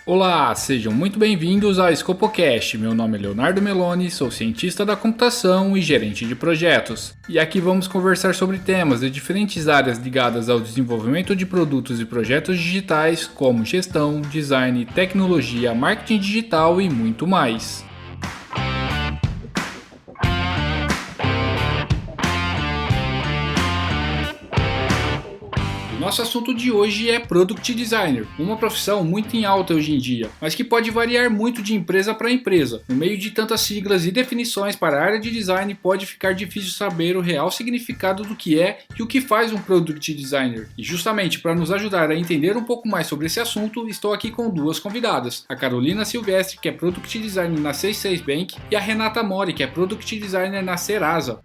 Olá, sejam muito bem-vindos ao Scopocast. Meu nome é Leonardo Meloni, sou cientista da computação e gerente de projetos. E aqui vamos conversar sobre temas de diferentes áreas ligadas ao desenvolvimento de produtos e projetos digitais, como gestão, design, tecnologia, marketing digital e muito mais. Nosso assunto de hoje é Product Designer, uma profissão muito em alta hoje em dia, mas que pode variar muito de empresa para empresa. No meio de tantas siglas e definições para a área de design, pode ficar difícil saber o real significado do que é e o que faz um Product Designer. E justamente para nos ajudar a entender um pouco mais sobre esse assunto, estou aqui com duas convidadas, a Carolina Silvestre, que é Product Designer na C6 Bank, e a Renata Mori, que é Product Designer na Serasa.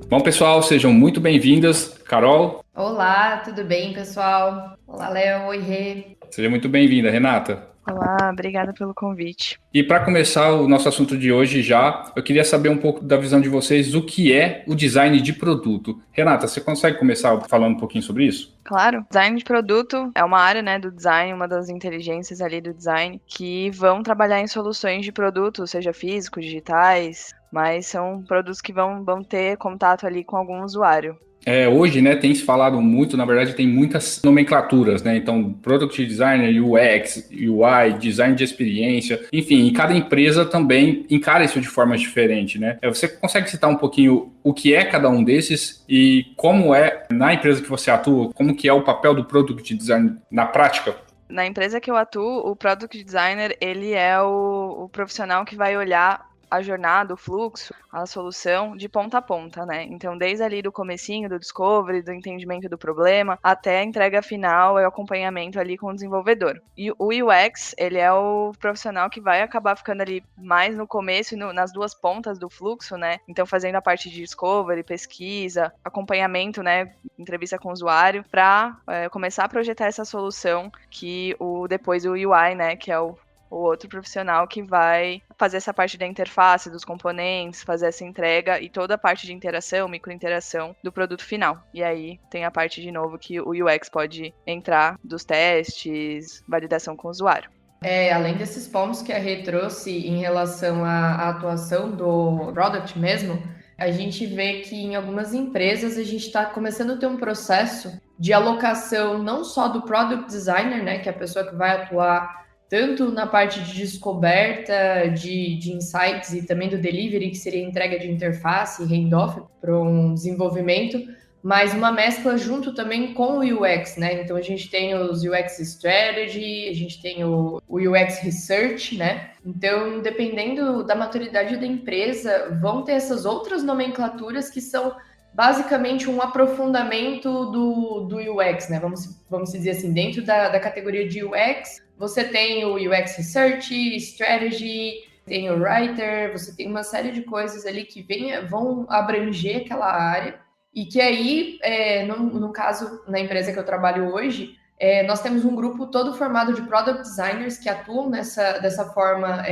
Bom, pessoal, sejam muito bem-vindas. Carol, Olá, tudo bem, pessoal? Olá, Léo, oi, Rê. seja muito bem-vinda. Renata. Olá, obrigada pelo convite. E para começar o nosso assunto de hoje já, eu queria saber um pouco da visão de vocês do que é o design de produto. Renata, você consegue começar falando um pouquinho sobre isso? Claro, design de produto é uma área, do design, uma das inteligências ali do design, que vão trabalhar em soluções de produtos, seja físicos, digitais, mas são produtos que vão ter contato ali com algum usuário. Hoje, tem se falado muito, na verdade, tem muitas nomenclaturas, né? Então, Product Designer, UX, UI, Design de Experiência, enfim, e cada empresa também encara isso de forma diferente, né? Você consegue citar um pouquinho o que é cada um desses e como é, na empresa que você atua, como que é o papel do Product Design na prática? Na empresa que eu atuo, o Product Designer, ele é o profissional que vai olhar a jornada, o fluxo, a solução de ponta a ponta, né? Então, desde ali do comecinho, do discovery, do entendimento do problema, até a entrega final e o acompanhamento ali com o desenvolvedor. E o UX, ele é o profissional que vai acabar ficando ali mais no começo e nas duas pontas do fluxo, né? Então, fazendo a parte de discovery, pesquisa, acompanhamento, né? Entrevista com o usuário, para começar a projetar essa solução que depois o UI, né? Que é o outro profissional que vai fazer essa parte da interface, dos componentes, fazer essa entrega e toda a parte de interação, microinteração do produto final. E aí tem a parte, de novo, que o UX pode entrar dos testes, validação com o usuário. Além desses pontos que a Rê trouxe em relação à atuação do product mesmo, a gente vê que em algumas empresas a gente está começando a ter um processo de alocação não só do product designer, né, que é a pessoa que vai atuar tanto na parte de descoberta de insights e também do delivery, que seria a entrega de interface e handoff para um desenvolvimento, mas uma mescla junto também com o UX, né? Então a gente tem os UX Strategy, a gente tem o UX Research, né? Então, dependendo da maturidade da empresa, vão ter essas outras nomenclaturas que são basicamente um aprofundamento do UX, né? Vamos dizer assim, dentro da categoria de UX, você tem o UX Research, Strategy, tem o Writer, você tem uma série de coisas ali que vão abranger aquela área e que aí, no caso, na empresa que eu trabalho hoje, nós temos um grupo todo formado de Product Designers que atuam dessa forma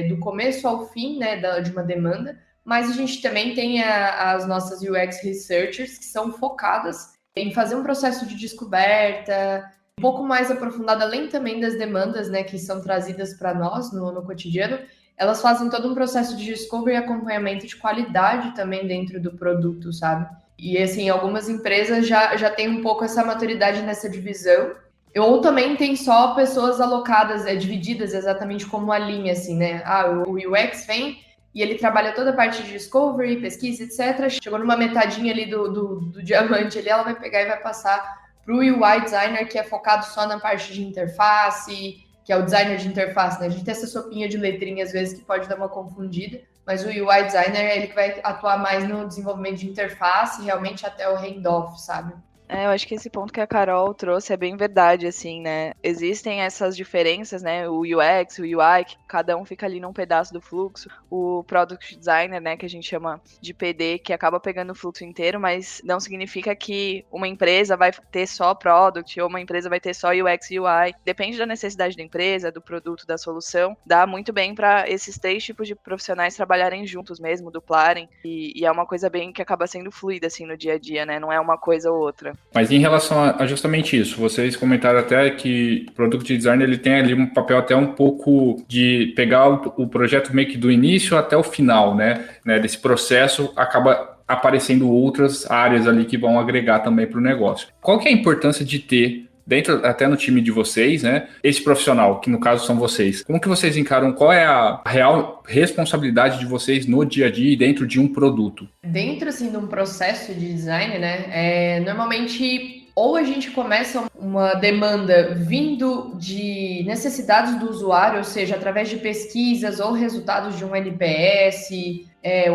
do começo ao fim, né, de uma demanda, mas a gente também tem as nossas UX Researchers que são focadas em fazer um processo de descoberta um pouco mais aprofundado, além também das demandas, né, que são trazidas para nós no cotidiano. Elas fazem todo um processo de discovery e acompanhamento de qualidade também dentro do produto, sabe? E, assim, algumas empresas já têm um pouco essa maturidade nessa divisão. Ou também tem só pessoas alocadas, divididas exatamente como a linha, assim, né? O UX vem e ele trabalha toda a parte de discovery, pesquisa, etc. Chegou numa metadinha ali do diamante ali, ela vai pegar e vai passar para o UI designer, que é focado só na parte de interface, que é o designer de interface, né? A gente tem essa sopinha de letrinha, às vezes, que pode dar uma confundida, mas o UI designer é ele que vai atuar mais no desenvolvimento de interface, realmente até o handoff, sabe? Eu acho que esse ponto que a Carol trouxe é bem verdade, assim, né? Existem essas diferenças, né? O UX, o UI, que cada um fica ali num pedaço do fluxo. O Product Designer, né? Que a gente chama de PD, que acaba pegando o fluxo inteiro, mas não significa que uma empresa vai ter só Product ou uma empresa vai ter só UX e UI. Depende da necessidade da empresa, do produto, da solução. Dá muito bem para esses 3 tipos de profissionais trabalharem juntos mesmo, duplarem. E é uma coisa bem que acaba sendo fluida, assim, no dia a dia, né? Não é uma coisa ou outra. Mas em relação a justamente isso, vocês comentaram até que o Product Designer ele tem ali um papel até um pouco de pegar o projeto meio que do início até o final, né? Desse processo acaba aparecendo outras áreas ali que vão agregar também para o negócio. Qual que é a importância de ter dentro, até no time de vocês, né, esse profissional, que no caso são vocês? Como que vocês encaram, qual é a real responsabilidade de vocês no dia a dia e dentro de um produto? Dentro, assim, de um processo de design, né, normalmente ou a gente começa uma demanda vindo de necessidades do usuário, ou seja, através de pesquisas ou resultados de um NPS,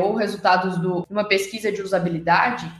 ou resultados de uma pesquisa de usabilidade,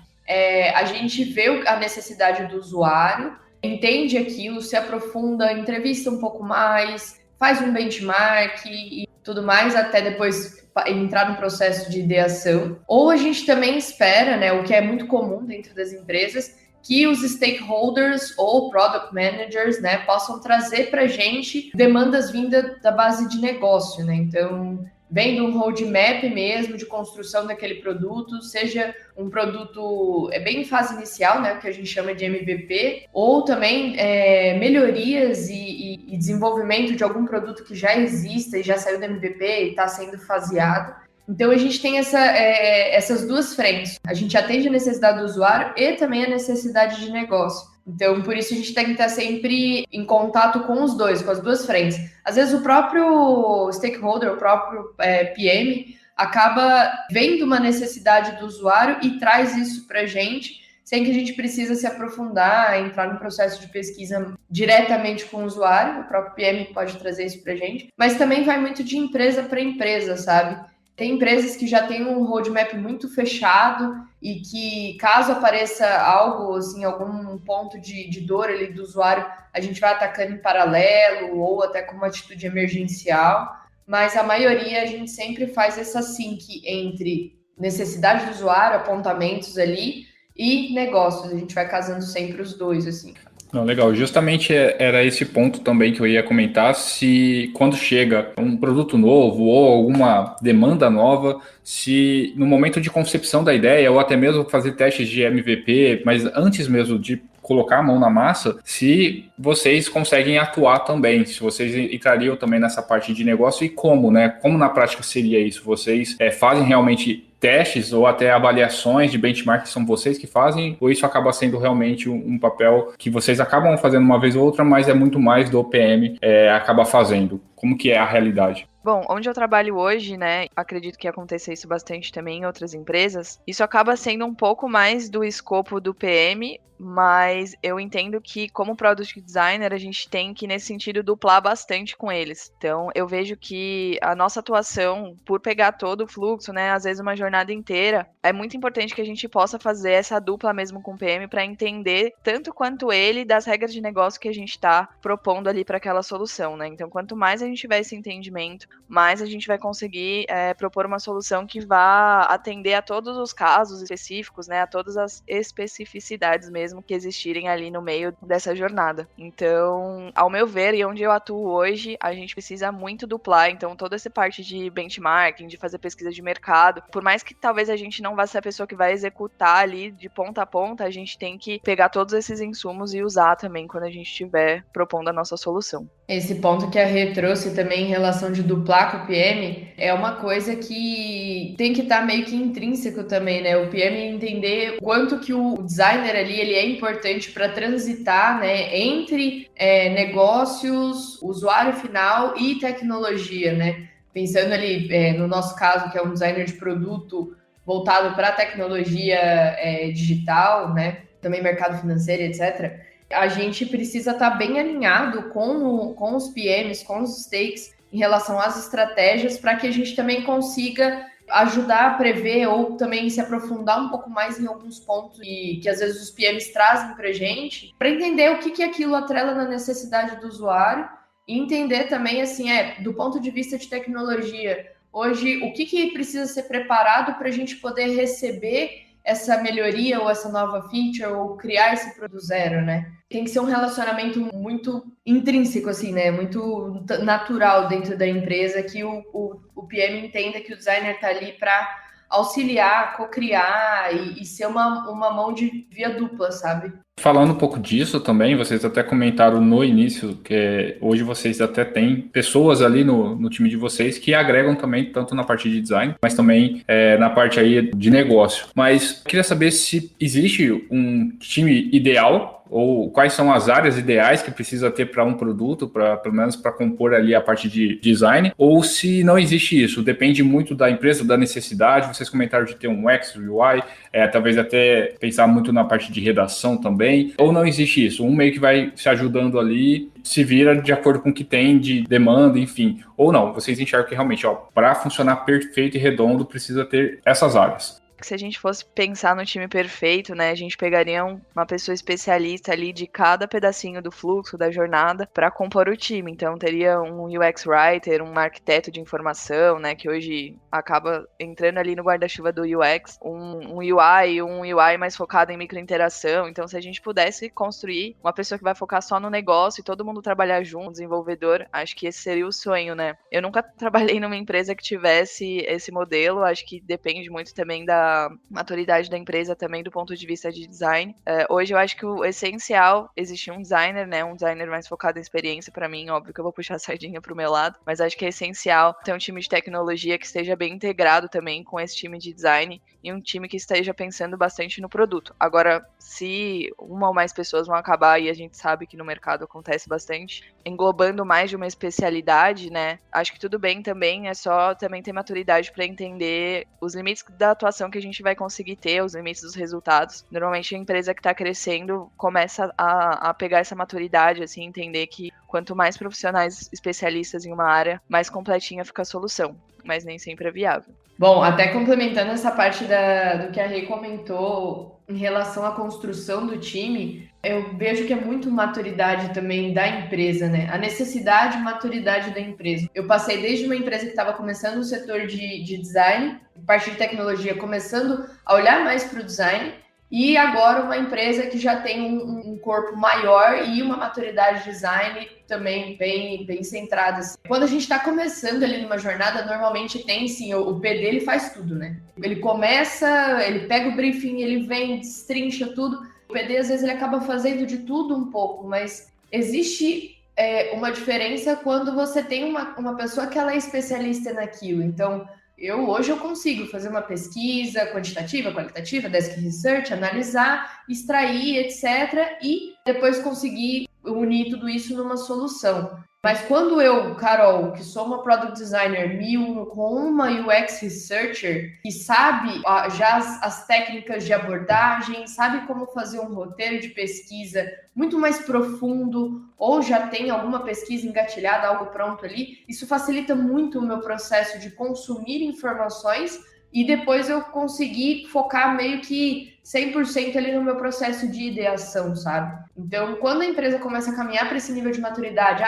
a gente vê a necessidade do usuário, entende aquilo, se aprofunda, entrevista um pouco mais, faz um benchmark e tudo mais, até depois entrar no processo de ideação. Ou a gente também espera, né, o que é muito comum dentro das empresas, que os stakeholders ou product managers, né, possam trazer para a gente demandas vindas da base de negócio, né? Então, vem de um roadmap mesmo de construção daquele produto, seja um produto bem em fase inicial, né, que a gente chama de MVP, ou também melhorias e desenvolvimento de algum produto que já exista e já saiu do MVP e está sendo faseado. Então, a gente tem essas duas frentes. A gente atende a necessidade do usuário e também a necessidade de negócio. Então, por isso, a gente tem que estar sempre em contato com os dois, com as duas frentes. Às vezes, o próprio stakeholder, o próprio PM, acaba vendo uma necessidade do usuário e traz isso para a gente, sem que a gente precisa se aprofundar, entrar no processo de pesquisa diretamente com o usuário. O próprio PM pode trazer isso para a gente. Mas também vai muito de empresa para empresa, sabe? Tem empresas que já têm um roadmap muito fechado e que, caso apareça algo, assim, algum ponto de dor ali do usuário, a gente vai atacando em paralelo ou até com uma atitude emergencial. Mas a maioria, a gente sempre faz essa sync entre necessidade do usuário, apontamentos ali, e negócios. A gente vai casando sempre os dois, assim. Não, legal, justamente era esse ponto também que eu ia comentar, se quando chega um produto novo ou alguma demanda nova, se no momento de concepção da ideia ou até mesmo fazer testes de MVP, mas antes mesmo de colocar a mão na massa, se vocês conseguem atuar também, se vocês entrariam também nessa parte de negócio e como, né? Como na prática seria isso? Vocês fazem realmente testes ou até avaliações de benchmark que são vocês que fazem, ou isso acaba sendo realmente um papel que vocês acabam fazendo uma vez ou outra, mas é muito mais do PM acaba fazendo? Como que é a realidade? Bom, onde eu trabalho hoje, né, acredito que aconteça isso bastante também em outras empresas, isso acaba sendo um pouco mais do escopo do PM, mas eu entendo que como Product Designer a gente tem que, nesse sentido, duplar bastante com eles. Então, eu vejo que a nossa atuação, por pegar todo o fluxo, né, às vezes uma jornada inteira, é muito importante que a gente possa fazer essa dupla mesmo com o PM para entender tanto quanto ele das regras de negócio que a gente está propondo ali para aquela solução, né? Então, quanto mais a gente tiver esse entendimento, mais a gente vai conseguir propor uma solução que vá atender a todos os casos específicos, né, a todas as especificidades mesmo que existirem ali no meio dessa jornada. Então, ao meu ver, e onde eu atuo hoje, a gente precisa muito duplar. Então, toda essa parte de benchmarking, de fazer pesquisa de mercado, por mais que talvez a gente não vá ser a pessoa que vai executar ali de ponta a ponta, a gente tem que pegar todos esses insumos e usar também quando a gente estiver propondo a nossa solução. Esse ponto que a Rê trouxe também em relação de duplar com o PM é uma coisa que tem que estar meio que intrínseco também, né? O PM entender o quanto que o designer ali ele é importante para transitar, né, entre negócios, usuário final e tecnologia, né? Pensando ali no nosso caso, que é um designer de produto voltado para a tecnologia digital, né? Também mercado financeiro, etc. A gente precisa estar bem alinhado com os PMs, com os stakes, em relação às estratégias, para que a gente também consiga ajudar a prever ou também se aprofundar um pouco mais em alguns pontos que às vezes os PMs trazem para a gente, para entender o que aquilo atrela na necessidade do usuário e entender também, assim, do ponto de vista de tecnologia, hoje, o que precisa ser preparado para a gente poder receber essa melhoria ou essa nova feature ou criar esse produto zero, né? Tem que ser um relacionamento muito intrínseco, assim, né? Muito natural dentro da empresa, que o PM entenda que o designer está ali para auxiliar, co-criar e ser uma mão de via dupla, sabe? Falando um pouco disso também, vocês até comentaram no início que hoje vocês até têm pessoas ali no time de vocês que agregam também tanto na parte de design, mas também na parte aí de negócio. Mas eu queria saber se existe um time ideal ou quais são as áreas ideais que precisa ter para um produto, pelo menos para compor ali a parte de design, ou se não existe isso, depende muito da empresa, da necessidade. Vocês comentaram de ter um UX, UI, talvez até pensar muito na parte de redação também, ou não existe isso, um meio que vai se ajudando ali, se vira de acordo com o que tem de demanda, enfim, ou não, vocês enxergam que realmente, para funcionar perfeito e redondo, precisa ter essas áreas. Se a gente fosse pensar no time perfeito, né, a gente pegaria uma pessoa especialista ali de cada pedacinho do fluxo, da jornada, para compor o time. Então, teria um UX Writer, um arquiteto de informação, né, que hoje acaba entrando ali no guarda-chuva do UX, um UI mais focado em microinteração. Então, se a gente pudesse construir uma pessoa que vai focar só no negócio e todo mundo trabalhar junto, desenvolvedor, acho que esse seria o sonho, né? Eu nunca trabalhei numa empresa que tivesse esse modelo, acho que depende muito também da maturidade da empresa também do ponto de vista de design. Hoje eu acho que o essencial, existe um designer, né, um designer mais focado em experiência para mim, óbvio que eu vou puxar a sardinha pro meu lado, mas acho que é essencial ter um time de tecnologia que esteja bem integrado também com esse time de design e um time que esteja pensando bastante no produto. Agora, se uma ou mais pessoas vão acabar, e a gente sabe que no mercado acontece bastante, englobando mais de uma especialidade, né, acho que tudo bem também, é só também ter maturidade para entender os limites da atuação que a gente vai conseguir ter, os limites dos resultados. Normalmente a empresa que está crescendo começa a pegar essa maturidade, assim, entender que quanto mais profissionais especialistas em uma área, mais completinha fica a solução, mas nem sempre é viável. Bom, até complementando essa parte do que a Rei comentou em relação à construção do time, eu vejo que é muito maturidade também da empresa, né? A necessidade e maturidade da empresa. Eu passei desde uma empresa que estava começando no setor de design, parte de tecnologia, começando a olhar mais para o design, e agora uma empresa que já tem um corpo maior e uma maturidade de design também bem centrada. Assim. Quando a gente está começando ali numa jornada, normalmente tem, sim, o PD, ele faz tudo, né? Ele começa, ele pega o briefing, ele vem, destrincha tudo. O PD, às vezes, ele acaba fazendo de tudo um pouco, mas existe uma diferença quando você tem uma pessoa que ela é especialista naquilo. Então, hoje eu consigo fazer uma pesquisa quantitativa, qualitativa, desk research, analisar, extrair, etc. E depois conseguir unir tudo isso numa solução. Mas quando eu, Carol, que sou uma Product Designer, me uno com uma UX Researcher que sabe já as técnicas de abordagem, sabe como fazer um roteiro de pesquisa muito mais profundo, ou já tem alguma pesquisa engatilhada, algo pronto ali, isso facilita muito o meu processo de consumir informações e depois eu conseguir focar meio que 100% ali no meu processo de ideação, sabe? Então, quando a empresa começa a caminhar para esse nível de maturidade,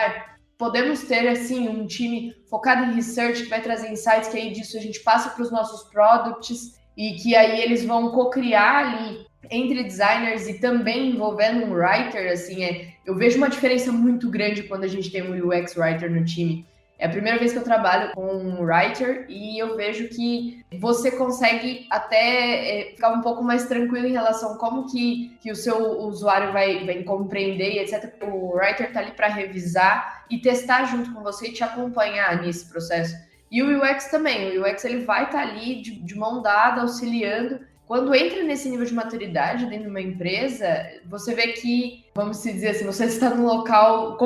podemos ter, assim, um time focado em research que vai trazer insights, que aí disso a gente passa para os nossos products e que aí eles vão co-criar ali entre designers e também envolvendo um writer, assim, eu vejo uma diferença muito grande quando a gente tem um UX writer no time. É a primeira vez que eu trabalho com um writer e eu vejo que você consegue até ficar um pouco mais tranquilo em relação a como que o seu usuário vai compreender e etc. O writer tá ali para revisar e testar junto com você e te acompanhar nesse processo. E o UX também. O UX ele vai estar ali de mão dada, auxiliando. Quando entra nesse nível de maturidade dentro de uma empresa, você vê que, vamos dizer assim, você está num local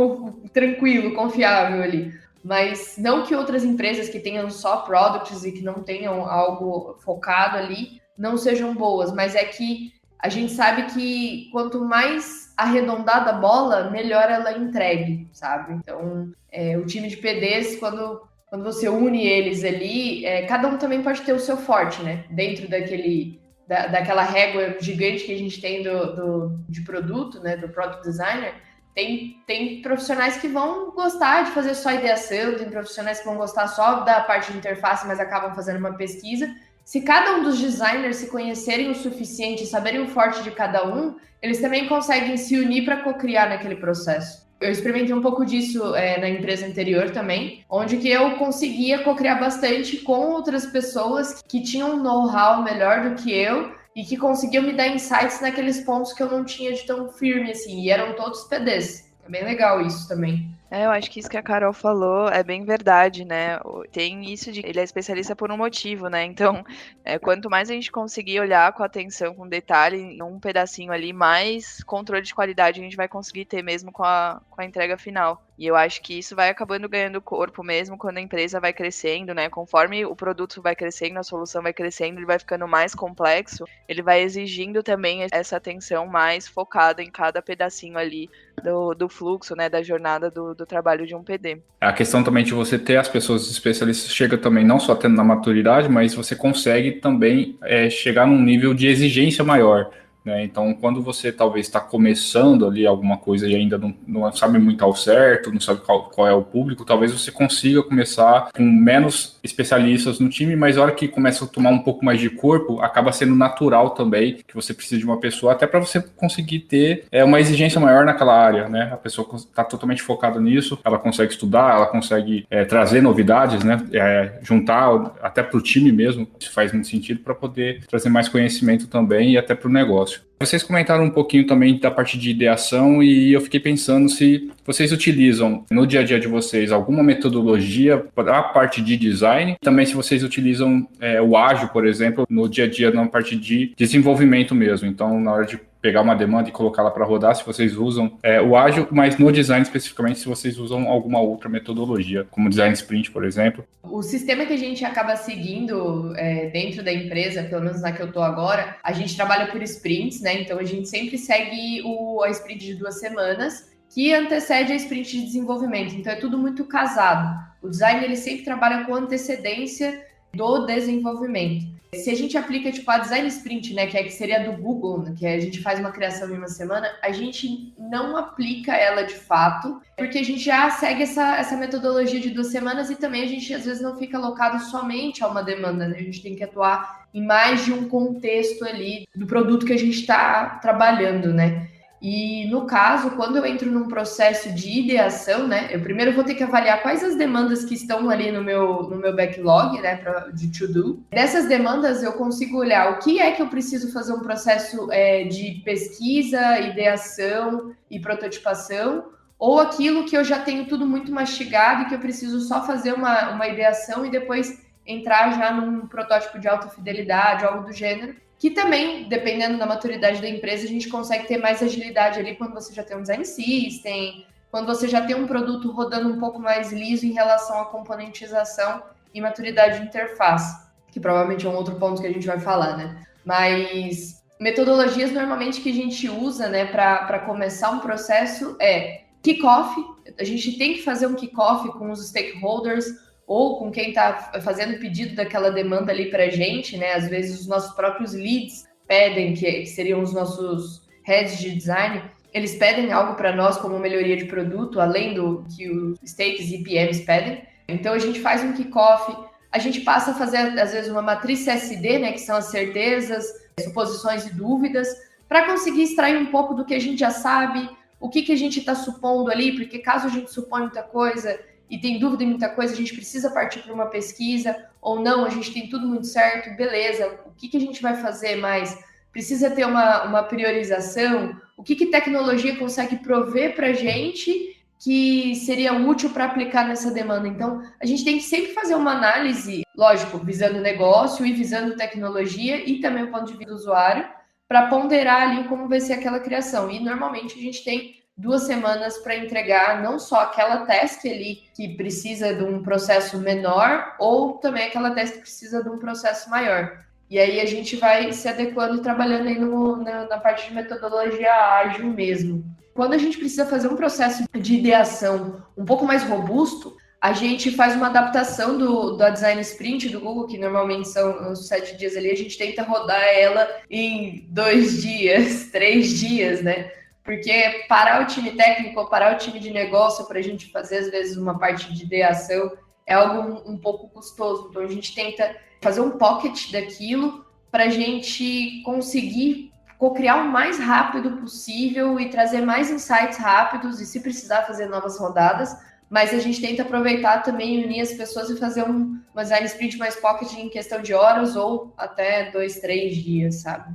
tranquilo, confiável ali. Mas não que outras empresas que tenham só products e que não tenham algo focado ali não sejam boas, mas é que a gente sabe que quanto mais arredondada a bola, melhor ela entregue, sabe? Então, o time de PDs, quando quando você une eles ali, cada um também pode ter o seu forte, né? Dentro daquela régua gigante que a gente tem de produto, né? Do product designer, tem profissionais que vão gostar de fazer só ideação, tem profissionais que vão gostar só da parte de interface, mas acabam fazendo uma pesquisa. Se cada um dos designers se conhecerem o suficiente e saberem o forte de cada um, eles também conseguem se unir para co-criar naquele processo. Eu experimentei um pouco disso na empresa anterior também, onde que eu conseguia co-criar bastante com outras pessoas que tinham um know-how melhor do que eu e que conseguiam me dar insights naqueles pontos que eu não tinha de tão firme, assim, e eram todos PDs. É bem legal isso também. Eu acho que isso que a Carol falou é bem verdade, né? Tem isso de ele é especialista por um motivo, né? Então, quanto mais a gente conseguir olhar com atenção, com detalhe, em um pedacinho ali, mais controle de qualidade a gente vai conseguir ter mesmo com a entrega final. E eu acho que isso vai acabando ganhando corpo mesmo quando a empresa vai crescendo, né? Conforme o produto vai crescendo, a solução vai crescendo, ele vai ficando mais complexo, ele vai exigindo também essa atenção mais focada em cada pedacinho ali do fluxo, né? Da jornada do trabalho de um PD. A questão também de você ter as pessoas especialistas chega também não só tendo na maturidade, mas você consegue também chegar num nível de exigência maior. Né? Então, quando você talvez está começando ali alguma coisa e ainda não sabe muito ao certo, não sabe qual é o público, talvez você consiga começar com menos especialistas no time, mas a hora que começa a tomar um pouco mais de corpo, acaba sendo natural também que você precisa de uma pessoa, até para você conseguir ter uma exigência maior naquela área. Né? A pessoa está totalmente focada nisso, ela consegue estudar, ela consegue trazer novidades, né? Juntar até para o time mesmo, isso faz muito sentido para poder trazer mais conhecimento também e até para o negócio. Vocês comentaram um pouquinho também da parte de ideação e eu fiquei pensando se vocês utilizam no dia a dia de vocês alguma metodologia para a parte de design, também se vocês utilizam o ágil, por exemplo, no dia a dia na parte de desenvolvimento mesmo. Então, na hora de pegar uma demanda e colocá-la para rodar, se vocês usam o ágil, mas no design especificamente, se vocês usam alguma outra metodologia, como design sprint, por exemplo. O sistema que a gente acaba seguindo dentro da empresa, pelo menos na que eu estou agora, a gente trabalha por sprints, né? Então a gente sempre segue a sprint de 2 semanas, que antecede a sprint de desenvolvimento. Então é tudo muito casado. O design ele sempre trabalha com antecedência do desenvolvimento. Se a gente aplica tipo a design sprint, né, que seria do Google, né, que a gente faz uma criação em uma semana, a gente não aplica ela de fato, porque a gente já segue essa metodologia de 2 semanas e também a gente às vezes não fica alocado somente a uma demanda, né? A gente tem que atuar em mais de um contexto ali do produto que a gente está trabalhando, né? E no caso, quando eu entro num processo de ideação, né, eu primeiro vou ter que avaliar quais as demandas que estão ali no meu backlog, né, de to-do. Dessas demandas, eu consigo olhar o que é que eu preciso fazer um processo de pesquisa, ideação e prototipação, ou aquilo que eu já tenho tudo muito mastigado e que eu preciso só fazer uma ideação e depois entrar já num protótipo de alta fidelidade, algo do gênero. Que também, dependendo da maturidade da empresa, a gente consegue ter mais agilidade ali quando você já tem um design system, quando você já tem um produto rodando um pouco mais liso em relação à componentização e maturidade de interface, que provavelmente é um outro ponto que a gente vai falar, né? Mas metodologias normalmente que a gente usa, né, para começar um processo kickoff. A gente tem que fazer um kickoff com os stakeholders, ou com quem está fazendo o pedido daquela demanda ali para a gente, né? Às vezes os nossos próprios leads pedem, que seriam os nossos heads de design, eles pedem algo para nós como melhoria de produto, além do que os stakes e PMs pedem. Então a gente faz um kickoff, a gente passa a fazer às vezes uma matriz CSD, né? Que são as certezas, suposições e dúvidas, para conseguir extrair um pouco do que a gente já sabe, o que a gente está supondo ali, porque caso a gente supõe muita coisa e tem dúvida em muita coisa, a gente precisa partir para uma pesquisa, ou não, a gente tem tudo muito certo, beleza, o que a gente vai fazer mais? Precisa ter uma priorização? O que tecnologia consegue prover para a gente que seria útil para aplicar nessa demanda? Então, a gente tem que sempre fazer uma análise, lógico, visando o negócio e visando tecnologia e também o ponto de vista do usuário, para ponderar ali como vai ser aquela criação. E, normalmente, a gente tem 2 semanas para entregar não só aquela task ali que precisa de um processo menor, ou também aquela task que precisa de um processo maior. E aí a gente vai se adequando e trabalhando aí na parte de metodologia ágil mesmo. Quando a gente precisa fazer um processo de ideação um pouco mais robusto, a gente faz uma adaptação da Design Sprint do Google, que normalmente são uns 7 dias ali, a gente tenta rodar ela em 2 dias, 3 dias, né? Porque parar o time técnico ou parar o time de negócio para a gente fazer, às vezes, uma parte de ideação é algo um pouco custoso. Então, a gente tenta fazer um pocket daquilo para a gente conseguir co-criar o mais rápido possível e trazer mais insights rápidos e, se precisar, fazer novas rodadas. Mas a gente tenta aproveitar também e unir as pessoas e fazer uma design sprint mais pocket em questão de horas ou até 2, 3 dias, sabe?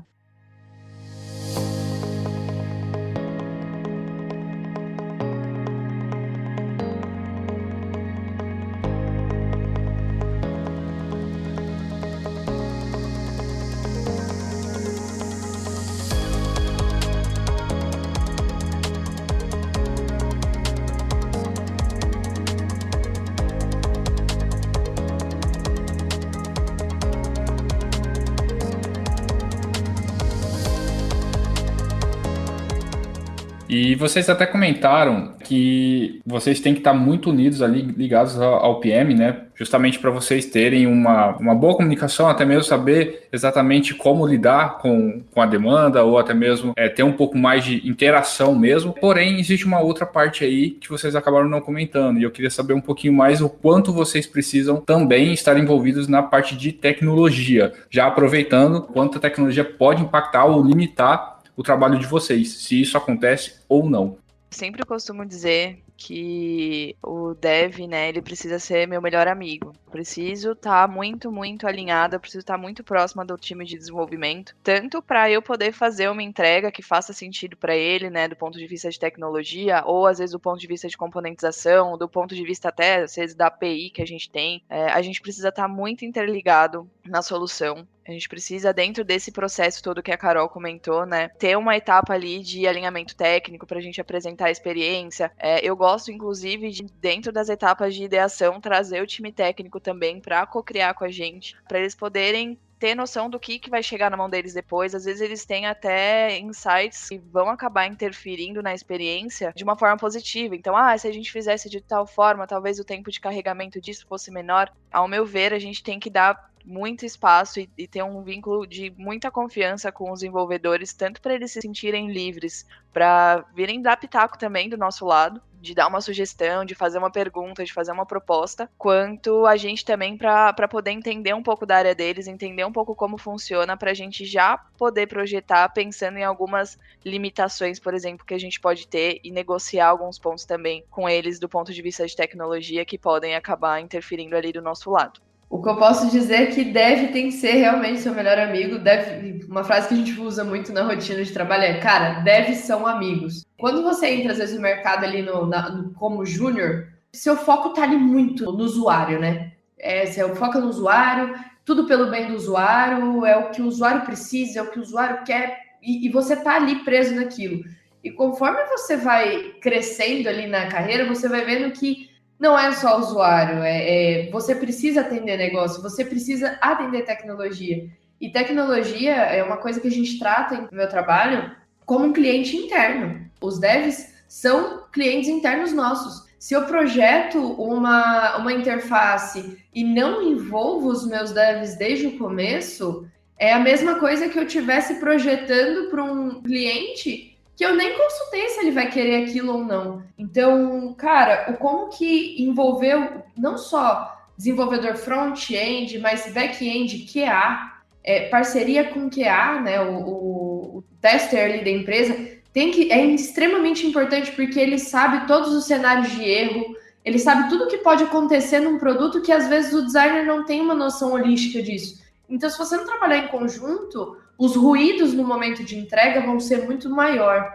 E vocês até comentaram que vocês têm que estar muito unidos ali, ligados ao PM, né? Justamente para vocês terem uma boa comunicação, até mesmo saber exatamente como lidar com a demanda, ou até mesmo ter um pouco mais de interação mesmo. Porém, existe uma outra parte aí que vocês acabaram não comentando, e eu queria saber um pouquinho mais o quanto vocês precisam também estar envolvidos na parte de tecnologia, já aproveitando quanto a tecnologia pode impactar ou limitar o trabalho de vocês, se isso acontece ou não. Sempre costumo dizer que o dev, né, ele precisa ser meu melhor amigo. Preciso estar muito, muito alinhada, preciso estar muito próxima do time de desenvolvimento, tanto para eu poder fazer uma entrega que faça sentido para ele, né, do ponto de vista de tecnologia, ou às vezes do ponto de vista de componentização, do ponto de vista até, às vezes, da API que a gente tem. A gente precisa estar muito interligado na solução. A gente precisa, dentro desse processo todo que a Carol comentou, né, ter uma etapa ali de alinhamento técnico para a gente apresentar a experiência. Eu gosto, inclusive, de, dentro das etapas de ideação, trazer o time técnico também para co-criar com a gente, para eles poderem ter noção do que vai chegar na mão deles depois. Às vezes eles têm até insights que vão acabar interferindo na experiência de uma forma positiva. Então, se a gente fizesse de tal forma, talvez o tempo de carregamento disso fosse menor. Ao meu ver, a gente tem que dar muito espaço e ter um vínculo de muita confiança com os desenvolvedores, tanto para eles se sentirem livres, para virem dar pitaco também do nosso lado, de dar uma sugestão, de fazer uma pergunta, de fazer uma proposta, quanto a gente também para poder entender um pouco da área deles, entender um pouco como funciona, para a gente já poder projetar pensando em algumas limitações, por exemplo, que a gente pode ter e negociar alguns pontos também com eles do ponto de vista de tecnologia que podem acabar interferindo ali do nosso lado. O que eu posso dizer é que dev tem que ser realmente seu melhor amigo. Uma frase que a gente usa muito na rotina de trabalho é, cara, devs são amigos. Quando você entra, às vezes, no mercado ali como júnior, seu foco tá ali muito no usuário, né? Você foca no usuário, tudo pelo bem do usuário, é o que o usuário precisa, é o que o usuário quer, e você tá ali preso naquilo. E conforme você vai crescendo ali na carreira, você vai vendo que não é só usuário, você precisa atender negócio, você precisa atender tecnologia. E tecnologia é uma coisa que a gente trata no meu trabalho como um cliente interno. Os devs são clientes internos nossos. Se eu projeto uma interface e não envolvo os meus devs desde o começo, é a mesma coisa que eu estivesse projetando para um cliente que eu nem consultei se ele vai querer aquilo ou não. Então, cara, como que envolveu não só desenvolvedor front-end, mas back-end, QA, parceria com QA, né, o tester ali da empresa, é extremamente importante porque ele sabe todos os cenários de erro, ele sabe tudo que pode acontecer num produto que às vezes o designer não tem uma noção holística disso. Então, se você não trabalhar em conjunto, os ruídos no momento de entrega vão ser muito maior.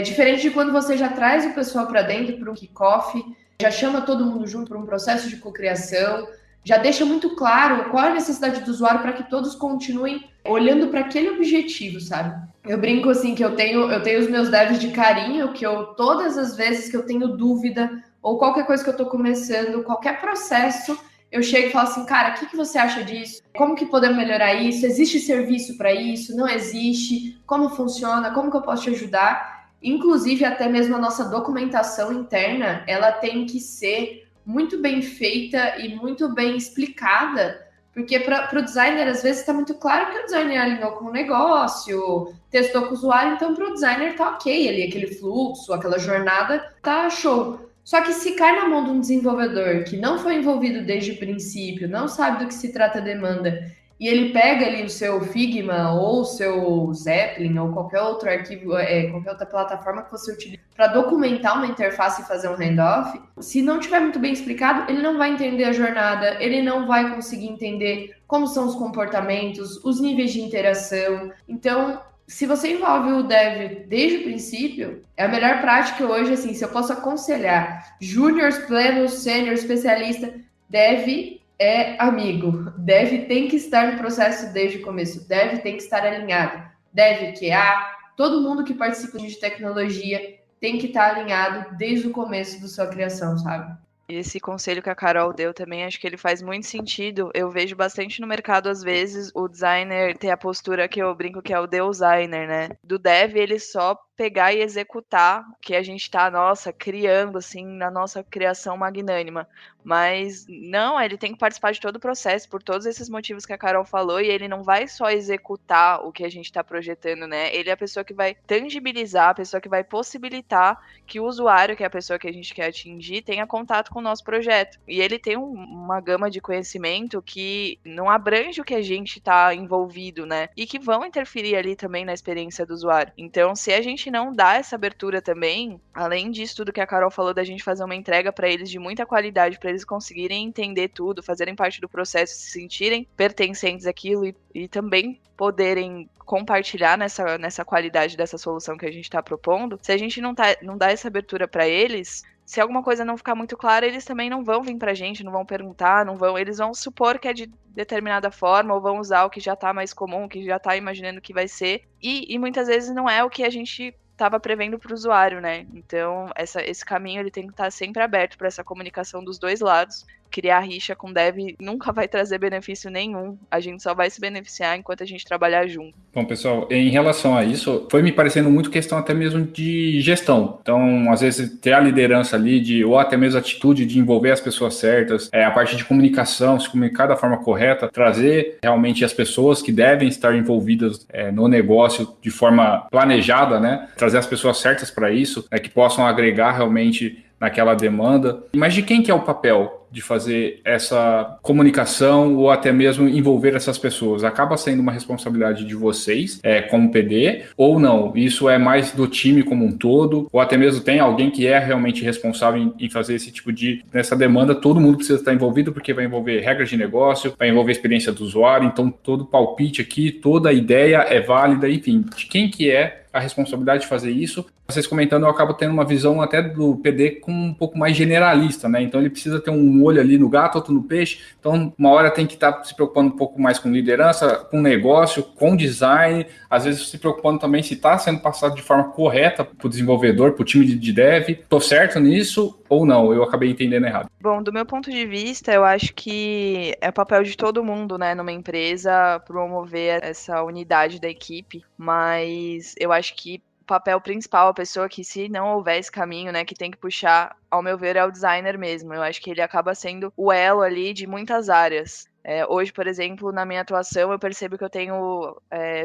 Diferente de quando você já traz o pessoal para dentro para um kickoff, já chama todo mundo junto para um processo de cocriação, já deixa muito claro qual é a necessidade do usuário para que todos continuem olhando para aquele objetivo, sabe? Eu brinco assim que eu tenho os meus devs de carinho, que todas as vezes que eu tenho dúvida ou qualquer coisa que eu estou começando, qualquer processo, eu chego e falo assim, cara, o que você acha disso? Como que podemos melhorar isso? Existe serviço para isso? Não existe? Como funciona? Como que eu posso te ajudar? Inclusive, até mesmo a nossa documentação interna, ela tem que ser muito bem feita e muito bem explicada, porque para o designer, às vezes, está muito claro que o designer alinhou com o negócio, testou com o usuário, então para o designer tá ok ali, aquele fluxo, aquela jornada, tá show. Só que se cai na mão de um desenvolvedor que não foi envolvido desde o princípio, não sabe do que se trata a demanda, e ele pega ali o seu Figma ou o seu Zeppelin ou qualquer outro arquivo, qualquer outra plataforma que você utilize para documentar uma interface e fazer um handoff, se não tiver muito bem explicado, ele não vai entender a jornada, ele não vai conseguir entender como são os comportamentos, os níveis de interação. Então, se você envolve o dev desde o princípio, é a melhor prática hoje, assim, se eu posso aconselhar júniors, plenos, sênior, especialista, dev é amigo, dev tem que estar no processo desde o começo, dev tem que estar alinhado, dev QA, todo mundo que participa de tecnologia tem que estar alinhado desde o começo da sua criação, sabe? Esse conselho que a Carol deu também, acho que ele faz muito sentido. Eu vejo bastante no mercado, às vezes, o designer ter a postura que eu brinco que é o designer, né? Do dev, ele só pegar e executar o que a gente tá, nossa, criando, assim, na nossa criação magnânima. Mas não, ele tem que participar de todo o processo, por todos esses motivos que a Carol falou, e ele não vai só executar o que a gente tá projetando, né? Ele é a pessoa que vai tangibilizar, a pessoa que vai possibilitar que o usuário, que é a pessoa que a gente quer atingir, tenha contato com o nosso projeto. E ele tem uma gama de conhecimento que não abrange o que a gente tá envolvido, né? E que vão interferir ali também na experiência do usuário. Então, se a gente não dá essa abertura também, além disso tudo que a Carol falou da gente fazer uma entrega para eles de muita qualidade, para eles conseguirem entender tudo, fazerem parte do processo, se sentirem pertencentes àquilo e também poderem compartilhar nessa qualidade dessa solução que a gente está propondo, se a gente não dá essa abertura para eles, se alguma coisa não ficar muito clara, eles também não vão vir pra gente, não vão perguntar, eles vão supor que é de determinada forma, ou vão usar o que já tá mais comum, o que já tá imaginando que vai ser, e muitas vezes não é o que a gente estava prevendo para o usuário, né? Então, esse caminho ele tem que estar sempre aberto para essa comunicação dos dois lados. Criar rixa com dev nunca vai trazer benefício nenhum. A gente só vai se beneficiar enquanto a gente trabalhar junto. Bom, pessoal, em relação a isso, foi me parecendo muito questão até mesmo de gestão. Então, às vezes, ter a liderança ali, ou até mesmo a atitude de envolver as pessoas certas, a parte de comunicação, se comunicar da forma correta, trazer realmente as pessoas que devem estar envolvidas no negócio de forma planejada, né? Trazer as pessoas certas para isso, que possam agregar realmente naquela demanda. Mas de quem que é o papel de fazer essa comunicação ou até mesmo envolver essas pessoas? Acaba sendo uma responsabilidade de vocês, como PD, ou não? Isso é mais do time como um todo, ou até mesmo tem alguém que é realmente responsável em fazer esse tipo nessa demanda, todo mundo precisa estar envolvido, porque vai envolver regras de negócio, vai envolver a experiência do usuário, então todo palpite aqui, toda ideia é válida, enfim, de quem que é a responsabilidade de fazer isso? Vocês comentando, eu acabo tendo uma visão até do PD com um pouco mais generalista, né? Então ele precisa ter um olho ali no gato, outro no peixe. Então, uma hora tem que estar se preocupando um pouco mais com liderança, com negócio, com design, às vezes se preocupando também se está sendo passado de forma correta para o desenvolvedor, para o time de dev. Estou certo nisso ou não? Eu acabei entendendo errado. Bom, do meu ponto de vista, eu acho que é papel de todo mundo, né, numa empresa, promover essa unidade da equipe, mas eu acho que o papel principal, a pessoa que, se não houver esse caminho, né, que tem que puxar, ao meu ver, é o designer mesmo. Eu acho que ele acaba sendo o elo ali de muitas áreas. Hoje, por exemplo, na minha atuação, eu percebo que eu tenho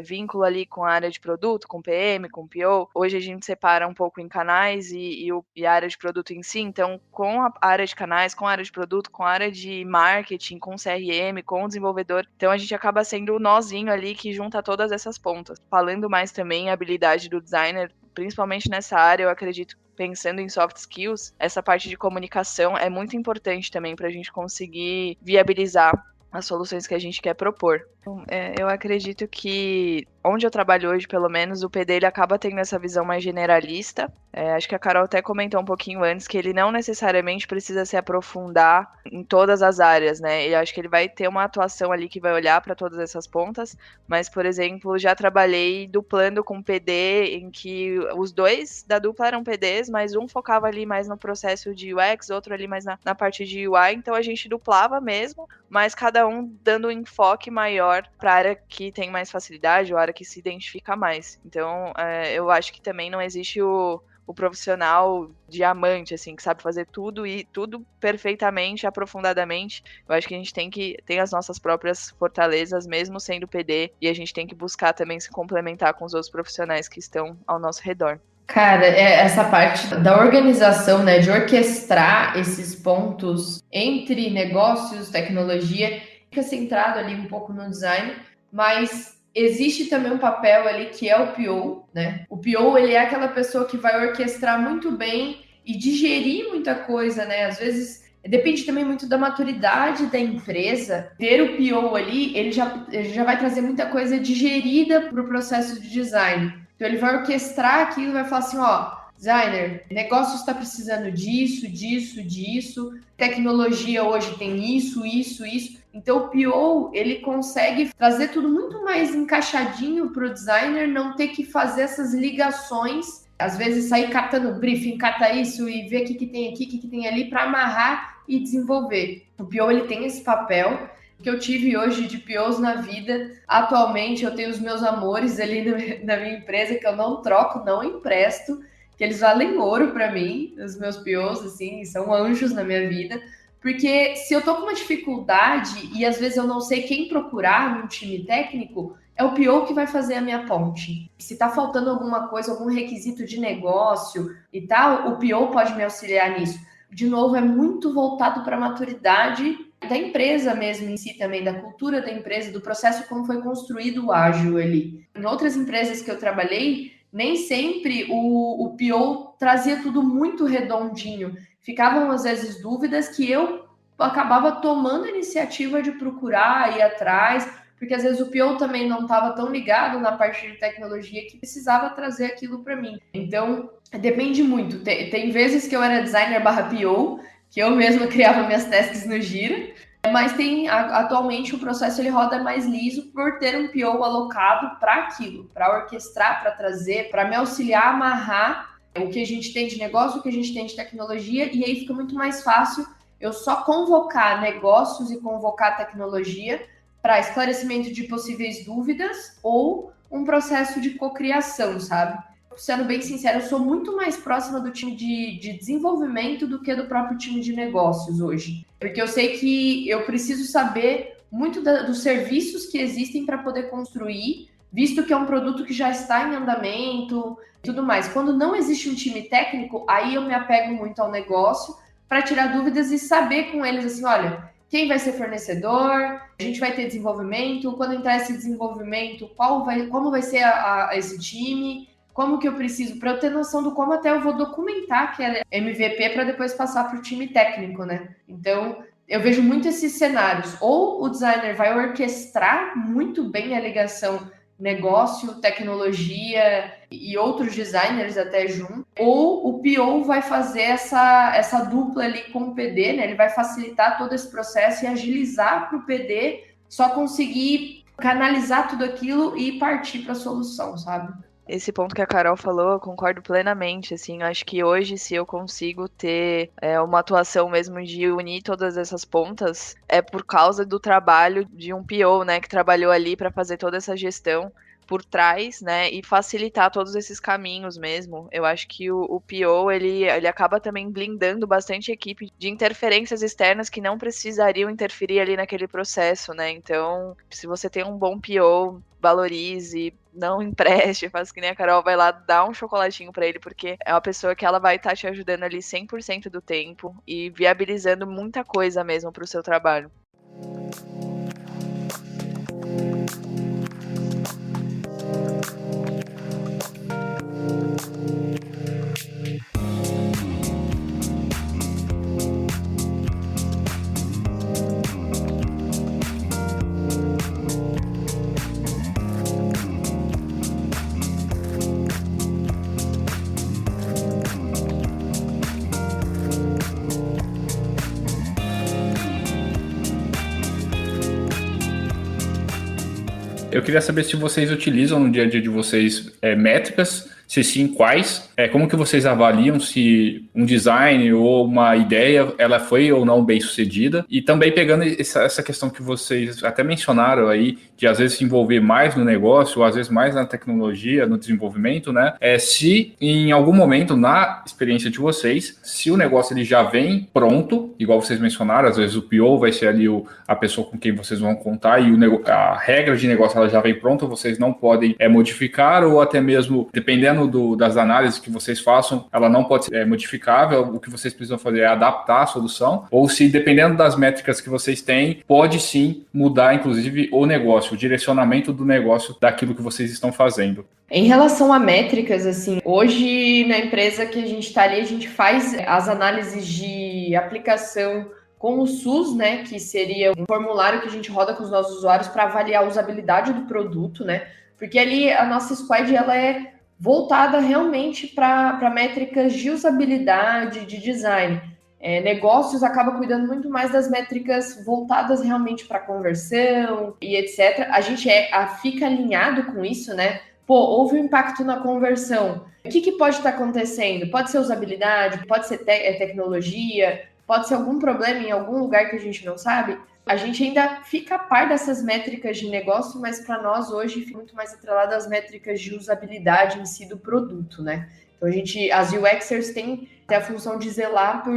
vínculo ali com a área de produto, com PM, com PO. Hoje a gente separa um pouco em canais e a área de produto em si. Então, com a área de canais, com a área de produto, com a área de marketing, com o CRM, com o desenvolvedor. Então, a gente acaba sendo o nozinho ali que junta todas essas pontas. Falando mais também a habilidade do designer, principalmente nessa área, eu acredito, pensando em soft skills, essa parte de comunicação é muito importante também para a gente conseguir viabilizar as soluções que a gente quer propor. Eu acredito que onde eu trabalho hoje, pelo menos, o PD ele acaba tendo essa visão mais generalista. Acho que a Carol até comentou um pouquinho antes que ele não necessariamente precisa se aprofundar em todas as áreas, né? Eu acho que ele vai ter uma atuação ali que vai olhar para todas essas pontas, mas, por exemplo, já trabalhei duplando com PD, em que os dois da dupla eram PDs, mas um focava ali mais no processo de UX, outro ali mais na parte de UI, então a gente duplava mesmo, mas cada um dando um enfoque maior para a área que tem mais facilidade, ou a área que se identifica mais. Então, eu acho que também não existe o o profissional diamante, assim, que sabe fazer tudo e tudo perfeitamente, aprofundadamente. Eu acho que a gente tem as nossas próprias fortalezas, mesmo sendo PD, e a gente tem que buscar também se complementar com os outros profissionais que estão ao nosso redor. Cara, essa parte da organização, né, de orquestrar esses pontos entre negócios, tecnologia, fica centrado ali um pouco no design, mas existe também um papel ali que é o PO, né? O PO, ele é aquela pessoa que vai orquestrar muito bem e digerir muita coisa, né? Às vezes depende também muito da maturidade da empresa. Ter o PO ali, ele já vai trazer muita coisa digerida para o processo de design. Então ele vai orquestrar aquilo e vai falar assim, ó, designer, negócio está precisando disso, disso, disso, tecnologia hoje tem isso, isso, isso. Então o PO, ele consegue trazer tudo muito mais encaixadinho para o designer não ter que fazer essas ligações, às vezes sair catando briefing, cata isso e ver o que tem aqui, o que tem ali para amarrar e desenvolver. O PO, ele tem esse papel que eu tive hoje de POs na vida. Atualmente eu tenho os meus amores ali na minha empresa que eu não troco, não empresto, que eles valem ouro para mim, os meus POs, assim, são anjos na minha vida, porque se eu tô com uma dificuldade e às vezes eu não sei quem procurar no time técnico, é o PO que vai fazer a minha ponte. Se tá faltando alguma coisa, algum requisito de negócio e tal, o PO pode me auxiliar nisso. De novo, é muito voltado para a maturidade da empresa mesmo em si também, da cultura da empresa, do processo como foi construído o ágil ali. Em outras empresas que eu trabalhei, nem sempre o PO trazia tudo muito redondinho. Ficavam, às vezes, dúvidas que eu acabava tomando a iniciativa de procurar, ir atrás, porque às vezes o PO também não estava tão ligado na parte de tecnologia que precisava trazer aquilo para mim. Então, depende muito. Tem vezes que eu era designer barra PO, que eu mesma criava minhas tasks no Gira, mas atualmente o processo ele roda mais liso por ter um PO alocado para aquilo, para orquestrar, para trazer, para me auxiliar a amarrar o que a gente tem de negócio, o que a gente tem de tecnologia, e aí fica muito mais fácil eu só convocar negócios e convocar tecnologia para esclarecimento de possíveis dúvidas ou um processo de cocriação, sabe? Sendo bem sincero, eu sou muito mais próxima do time de desenvolvimento do que do próprio time de negócios hoje. Porque eu sei que eu preciso saber muito dos serviços que existem para poder construir, visto que é um produto que já está em andamento e tudo mais. Quando não existe um time técnico, aí eu me apego muito ao negócio para tirar dúvidas e saber com eles assim, olha, quem vai ser fornecedor, a gente vai ter desenvolvimento, quando entrar esse desenvolvimento, como vai ser esse time, como que eu preciso, para eu ter noção do como até eu vou documentar que é MVP para depois passar para o time técnico, né? Então, eu vejo muito esses cenários. Ou o designer vai orquestrar muito bem a ligação negócio, tecnologia e outros designers até junto, ou o PO vai fazer essa dupla ali com o PD, né? Ele vai facilitar todo esse processo e agilizar para o PD só conseguir canalizar tudo aquilo e partir para a solução, sabe? Esse ponto que a Carol falou, eu concordo plenamente, assim, acho que hoje se eu consigo ter uma atuação mesmo de unir todas essas pontas, é por causa do trabalho de um PO, né, que trabalhou ali para fazer toda essa gestão por trás, né, e facilitar todos esses caminhos mesmo. Eu acho que o PO, ele acaba também blindando bastante a equipe de interferências externas que não precisariam interferir ali naquele processo, né, então, se você tem um bom PO, valorize, não empreste, faz que nem a Carol, vai lá dar um chocolatinho pra ele, porque é uma pessoa que ela vai estar te ajudando ali 100% do tempo e viabilizando muita coisa mesmo pro seu trabalho. Eu queria saber se vocês utilizam no dia a dia de vocês métricas Se sim, quais? Como que vocês avaliam se um design ou uma ideia ela foi ou não bem sucedida? E também pegando essa questão que vocês até mencionaram aí, de às vezes se envolver mais no negócio, ou às vezes mais na tecnologia, no desenvolvimento, né? Se em algum momento, na experiência de vocês, se o negócio ele já vem pronto, igual vocês mencionaram, às vezes o PO vai ser ali a pessoa com quem vocês vão contar e a regra de negócio ela já vem pronta, vocês não podem modificar, ou até mesmo, dependendo das análises que vocês façam, ela não pode ser modificável, o que vocês precisam fazer é adaptar a solução, ou se dependendo das métricas que vocês têm, pode sim mudar, inclusive, o negócio, o direcionamento do negócio daquilo que vocês estão fazendo. Em relação a métricas, assim, hoje na empresa que a gente está ali, a gente faz as análises de aplicação com o SUS, né, que seria um formulário que a gente roda com os nossos usuários para avaliar a usabilidade do produto, né, porque ali a nossa squad, ela é voltada realmente para métricas de usabilidade, de design. Negócios acaba cuidando muito mais das métricas voltadas realmente para conversão e etc. A gente fica alinhado com isso, né? Pô, houve um impacto na conversão. O que pode estar acontecendo? Pode ser usabilidade, pode ser tecnologia, pode ser algum problema em algum lugar que a gente não sabe. A gente ainda fica a par dessas métricas de negócio, mas para nós hoje fica muito mais atrelado às métricas de usabilidade em si do produto, né? Então as UXers têm a função de zelar por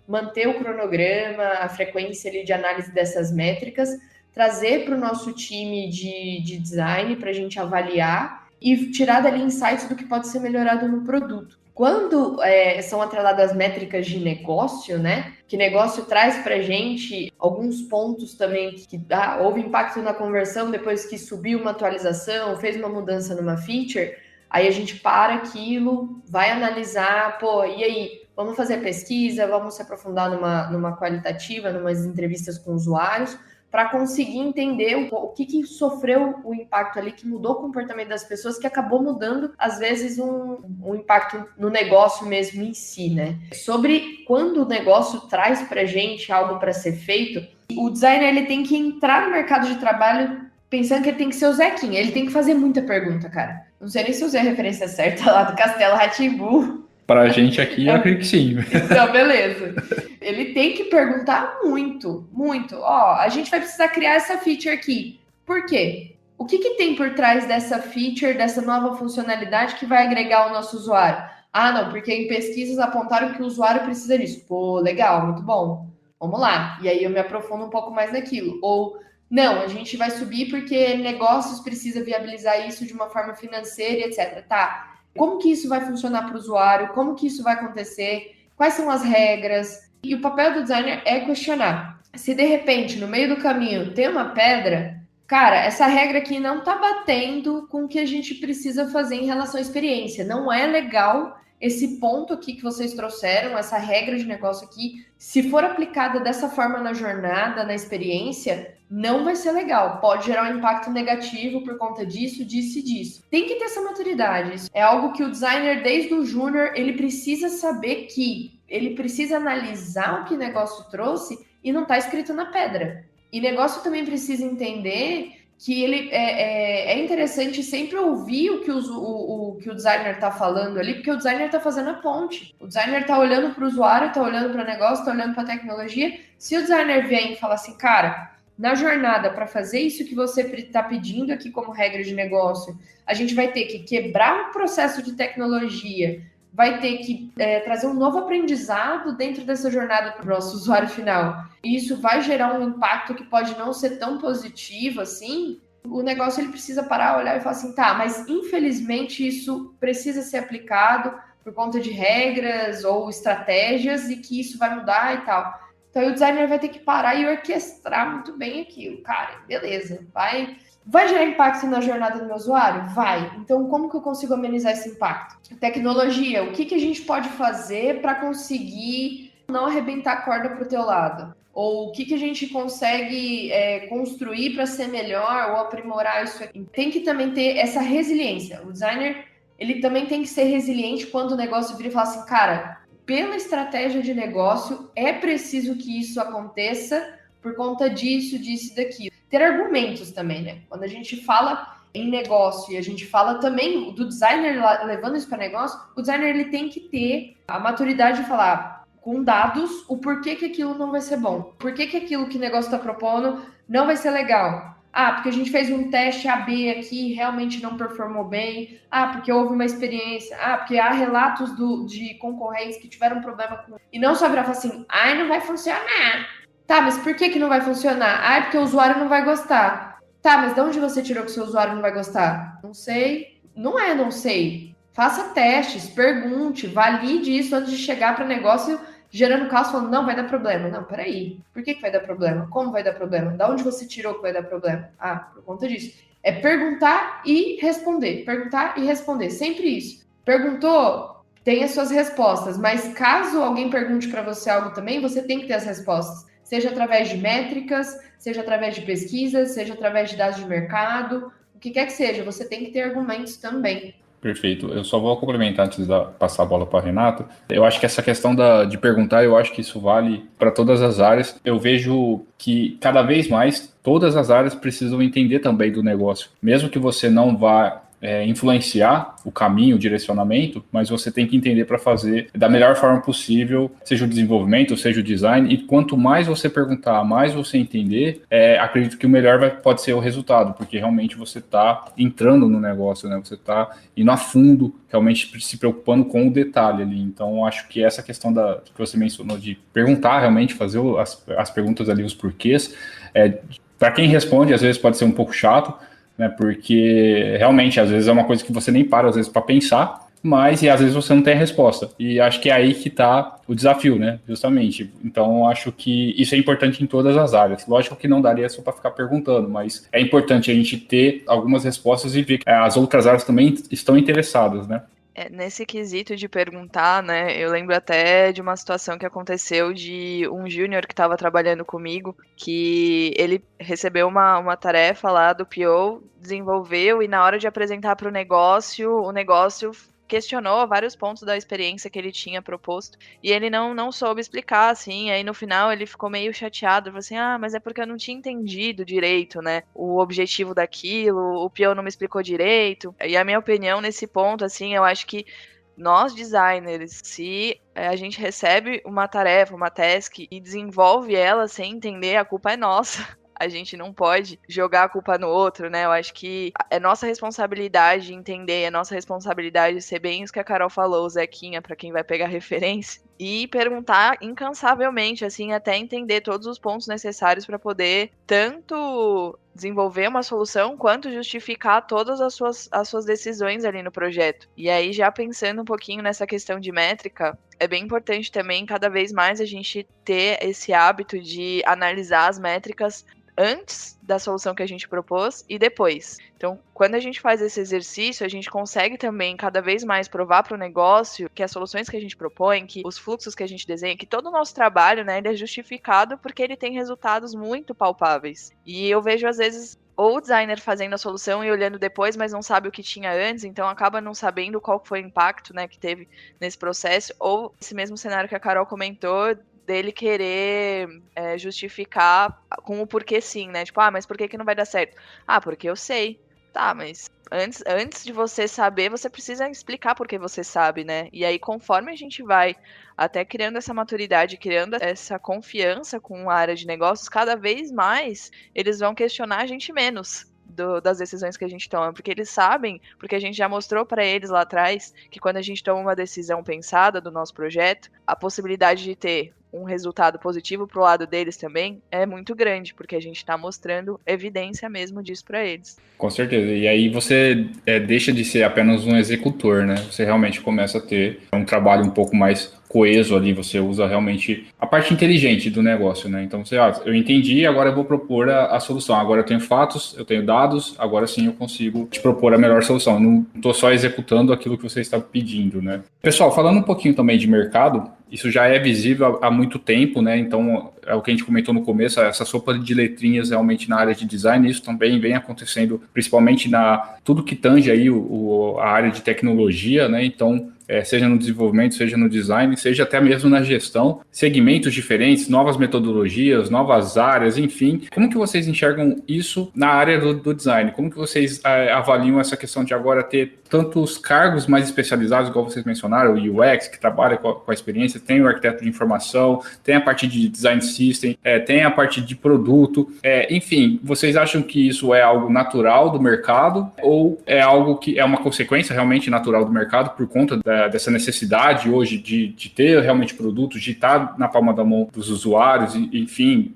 manter o cronograma, a frequência ali de análise dessas métricas, trazer para o nosso time de design para a gente avaliar e tirar dali insights do que pode ser melhorado no produto. Quando são atreladas as métricas de negócio, né? Que negócio traz para a gente alguns pontos também que houve impacto na conversão depois que subiu uma atualização, fez uma mudança numa feature, aí a gente para aquilo, vai analisar, e aí? Vamos fazer pesquisa, vamos se aprofundar numa qualitativa, numas entrevistas com usuários, para conseguir entender o que sofreu o impacto ali, que mudou o comportamento das pessoas, que acabou mudando, às vezes, um impacto no negócio mesmo em si, né? Sobre quando o negócio traz para a gente algo para ser feito, o designer ele tem que entrar no mercado de trabalho pensando que ele tem que ser o Zequinha, ele tem que fazer muita pergunta, cara. Não sei nem se eu usei a referência certa lá do Castelo Rá-Tim-Bum. Pra gente aqui, eu acredito que sim. Então, beleza. Ele tem que perguntar muito, muito. A gente vai precisar criar essa feature aqui. Por quê? O que tem por trás dessa feature, dessa nova funcionalidade que vai agregar ao nosso usuário? Não, porque em pesquisas apontaram que o usuário precisa disso. Pô, legal, muito bom. Vamos lá. E aí eu me aprofundo um pouco mais naquilo. Ou, não, a gente vai subir porque negócios precisa viabilizar isso de uma forma financeira e etc. Tá. Como que isso vai funcionar para o usuário? Como que isso vai acontecer? Quais são as regras? E o papel do designer é questionar. Se de repente, no meio do caminho, tem uma pedra, cara, essa regra aqui não está batendo com o que a gente precisa fazer em relação à experiência. Não é legal esse ponto aqui que vocês trouxeram, essa regra de negócio aqui, se for aplicada dessa forma na jornada, na experiência, não vai ser legal. Pode gerar um impacto negativo por conta disso, disso e disso. Tem que ter essa maturidade. Isso é algo que o designer, desde o júnior, ele precisa saber que ele precisa analisar o que o negócio trouxe e não está escrito na pedra. E negócio também precisa entender que ele é interessante sempre ouvir o que o designer está falando ali, porque o designer está fazendo a ponte. O designer está olhando para o usuário, está olhando para o negócio, está olhando para a tecnologia. Se o designer vem e fala assim, cara, na jornada, para fazer isso que você está pedindo aqui como regra de negócio, a gente vai ter que quebrar o processo de tecnologia, vai ter que trazer um novo aprendizado dentro dessa jornada para o nosso usuário final. E isso vai gerar um impacto que pode não ser tão positivo assim. O negócio ele precisa parar, olhar e falar assim, tá, mas infelizmente isso precisa ser aplicado por conta de regras ou estratégias e que isso vai mudar e tal. Então o designer vai ter que parar e orquestrar muito bem aquilo. Cara, beleza, vai gerar impacto na jornada do meu usuário? Vai. Então, como que eu consigo amenizar esse impacto? Tecnologia, o que a gente pode fazer para conseguir não arrebentar a corda para o teu lado? Ou o que a gente consegue construir para ser melhor ou aprimorar isso aqui? Tem que também ter essa resiliência. O designer, ele também tem que ser resiliente quando o negócio vira e fala assim, cara, pela estratégia de negócio, é preciso que isso aconteça por conta disso, disso e daquilo. Ter argumentos também, né? Quando a gente fala em negócio, e a gente fala também do designer levando isso para negócio, o designer ele tem que ter a maturidade de falar com dados o porquê que aquilo não vai ser bom. Por que aquilo que o negócio está propondo não vai ser legal? Ah, porque a gente fez um teste AB aqui e realmente não performou bem. Ah, porque houve uma experiência. Ah, porque há relatos de concorrentes que tiveram problema com... E não só virar e falar assim, ai, não vai funcionar. Tá, mas por que não vai funcionar? Ah, é porque o usuário não vai gostar. Tá, mas de onde você tirou que o seu usuário não vai gostar? Não sei. Não sei. Faça testes, pergunte, valide isso antes de chegar para o negócio gerando caos, falando, não, vai dar problema. Não, peraí. Por que vai dar problema? Como vai dar problema? Da onde você tirou que vai dar problema? Ah, por conta disso. É perguntar e responder. Perguntar e responder. Sempre isso. Perguntou, tem as suas respostas. Mas caso alguém pergunte para você algo também, você tem que ter as respostas. Seja através de métricas, seja através de pesquisas, seja através de dados de mercado. O que quer que seja, você tem que ter argumentos também. Perfeito. Eu só vou complementar antes de passar a bola para a Renata. Eu acho que essa questão de perguntar, eu acho que isso vale para todas as áreas. Eu vejo que cada vez mais todas as áreas precisam entender também do negócio. Mesmo que você não vá influenciar o caminho, o direcionamento, mas você tem que entender para fazer da melhor forma possível, seja o desenvolvimento, seja o design, e quanto mais você perguntar, mais você entender, acredito que o melhor pode ser o resultado, porque realmente você está entrando no negócio, né? Você está indo a fundo, realmente se preocupando com o detalhe ali. Então, acho que essa questão que você mencionou de perguntar realmente, fazer as perguntas ali, os porquês, para quem responde, às vezes pode ser um pouco chato, né, porque realmente às vezes é uma coisa que você nem para às vezes para pensar, mas às vezes você não tem a resposta, e acho que é aí que está o desafio, né, justamente. Então acho que isso é importante em todas as áreas. Lógico que não daria só para ficar perguntando, mas é importante a gente ter algumas respostas e ver que as outras áreas também estão interessadas, né. Nesse quesito de perguntar, né, eu lembro até de uma situação que aconteceu de um júnior que estava trabalhando comigo, que ele recebeu uma tarefa lá do PO, desenvolveu, e na hora de apresentar para o negócio questionou vários pontos da experiência que ele tinha proposto, e ele não soube explicar, assim, aí no final ele ficou meio chateado, falou assim, mas é porque eu não tinha entendido direito, né, o objetivo daquilo, o peão não me explicou direito, e a minha opinião nesse ponto, assim, eu acho que nós designers, se a gente recebe uma tarefa, uma task e desenvolve ela sem entender, a culpa é nossa. A gente não pode jogar a culpa no outro, né? Eu acho que é nossa responsabilidade entender, é nossa responsabilidade ser bem isso que a Carol falou, o Zequinha, para quem vai pegar referência, e perguntar incansavelmente, assim, até entender todos os pontos necessários para poder tanto desenvolver uma solução, quanto justificar todas as suas decisões ali no projeto. E aí, já pensando um pouquinho nessa questão de métrica, é bem importante também, cada vez mais, a gente ter esse hábito de analisar as métricas antes da solução que a gente propôs e depois. Então, quando a gente faz esse exercício, a gente consegue também cada vez mais provar para o negócio que as soluções que a gente propõe, que os fluxos que a gente desenha, que todo o nosso trabalho, né, ele é justificado porque ele tem resultados muito palpáveis. E eu vejo, às vezes, ou o designer fazendo a solução e olhando depois, mas não sabe o que tinha antes, então acaba não sabendo qual foi o impacto, né, que teve nesse processo, ou esse mesmo cenário que a Carol comentou, dele querer justificar com o porquê sim, né? Tipo, mas por que não vai dar certo? Porque eu sei. Tá, mas antes de você saber, você precisa explicar por que você sabe, né? E aí, conforme a gente vai até criando essa maturidade, criando essa confiança com a área de negócios, cada vez mais eles vão questionar a gente menos das decisões que a gente toma, porque eles sabem, porque a gente já mostrou para eles lá atrás, que quando a gente toma uma decisão pensada do nosso projeto, a possibilidade de ter um resultado positivo pro lado deles também é muito grande, porque a gente está mostrando evidência mesmo disso para eles. Com certeza, e aí você deixa de ser apenas um executor, né? Você realmente começa a ter um trabalho um pouco mais coeso ali, você usa realmente a parte inteligente do negócio, né? Então você, eu entendi, agora eu vou propor a solução, agora eu tenho fatos, eu tenho dados, agora sim eu consigo te propor a melhor solução, eu não estou só executando aquilo que você está pedindo, né? Pessoal, falando um pouquinho também de mercado, isso já é visível há muito tempo, né? Então, é o que a gente comentou no começo, essa sopa de letrinhas realmente na área de design, isso também vem acontecendo, principalmente tudo que tange aí a área de tecnologia, né? Então, seja no desenvolvimento, seja no design, seja até mesmo na gestão, segmentos diferentes, novas metodologias, novas áreas, enfim. Como que vocês enxergam isso na área do design? Como que vocês avaliam essa questão de agora ter tantos cargos mais especializados, igual vocês mencionaram, o UX, que trabalha com a experiência, tem o arquiteto de informação, tem a parte de design system, tem a parte de produto, enfim, vocês acham que isso é algo natural do mercado ou é algo que é uma consequência realmente natural do mercado por conta dessa necessidade hoje de ter realmente produtos, de estar na palma da mão dos usuários, enfim,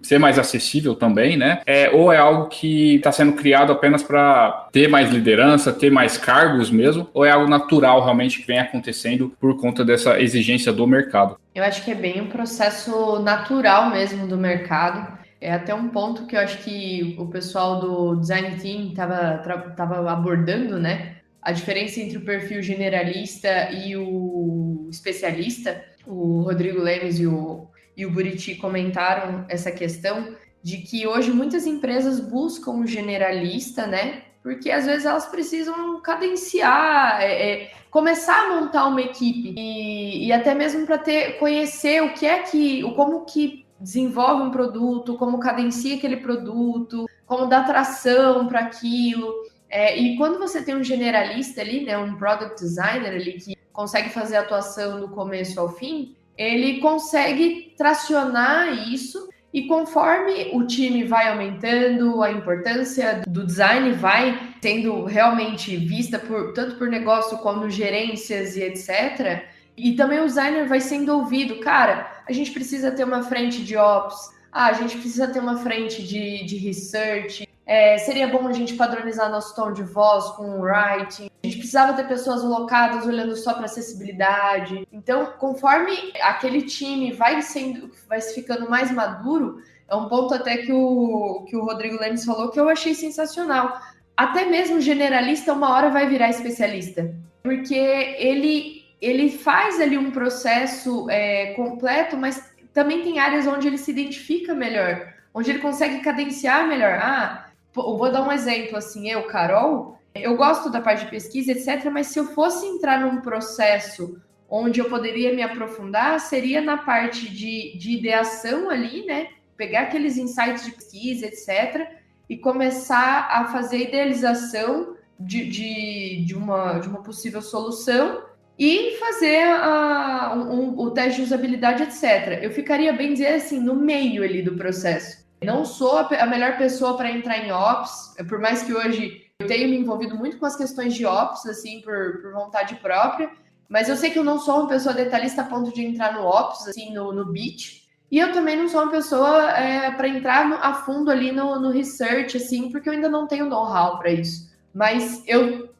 ser mais acessível também, né? Ou é algo que está sendo criado apenas para ter mais liderança, ter mais cargos mesmo, ou é algo natural realmente que vem acontecendo por conta dessa exigência do mercado? Eu acho que é bem um processo natural mesmo do mercado. É até um ponto que eu acho que o pessoal do Design Team estava abordando, né? A diferença entre o perfil generalista e o especialista. O Rodrigo Lemes e o Buriti comentaram essa questão de que hoje muitas empresas buscam o generalista, né? Porque às vezes elas precisam cadenciar, começar a montar uma equipe e até mesmo para conhecer como que desenvolve um produto, como cadencia aquele produto, como dá tração para aquilo. E quando você tem um generalista ali, né, um product designer ali que consegue fazer a atuação do começo ao fim, ele consegue tracionar isso e conforme o time vai aumentando, a importância do design vai sendo realmente vista tanto por negócio como gerências e etc. E também o designer vai sendo ouvido. Cara, a gente precisa ter uma frente de ops, a gente precisa ter uma frente de research, seria bom a gente padronizar nosso tom de voz com o writing, a gente precisava ter pessoas alocadas olhando só para acessibilidade. Então, conforme aquele time vai se ficando mais maduro, é um ponto até que o Rodrigo Lemes falou que eu achei sensacional. Até mesmo generalista uma hora vai virar especialista, porque ele faz ali um processo completo, mas também tem áreas onde ele se identifica melhor, onde ele consegue cadenciar melhor. Eu vou dar um exemplo, assim, Carol, eu gosto da parte de pesquisa, etc., mas se eu fosse entrar num processo onde eu poderia me aprofundar, seria na parte de ideação ali, né? Pegar aqueles insights de pesquisa, etc., e começar a fazer idealização de uma possível solução e fazer o teste de usabilidade, etc. Eu ficaria, bem dizer assim, no meio ali do processo. Não sou a melhor pessoa para entrar em Ops, por mais que hoje eu tenha me envolvido muito com as questões de Ops, assim, por vontade própria, mas eu sei que eu não sou uma pessoa detalhista a ponto de entrar no Ops, assim, no Bit, e eu também não sou uma pessoa para entrar a fundo ali no Research, assim, porque eu ainda não tenho know-how para isso. Mas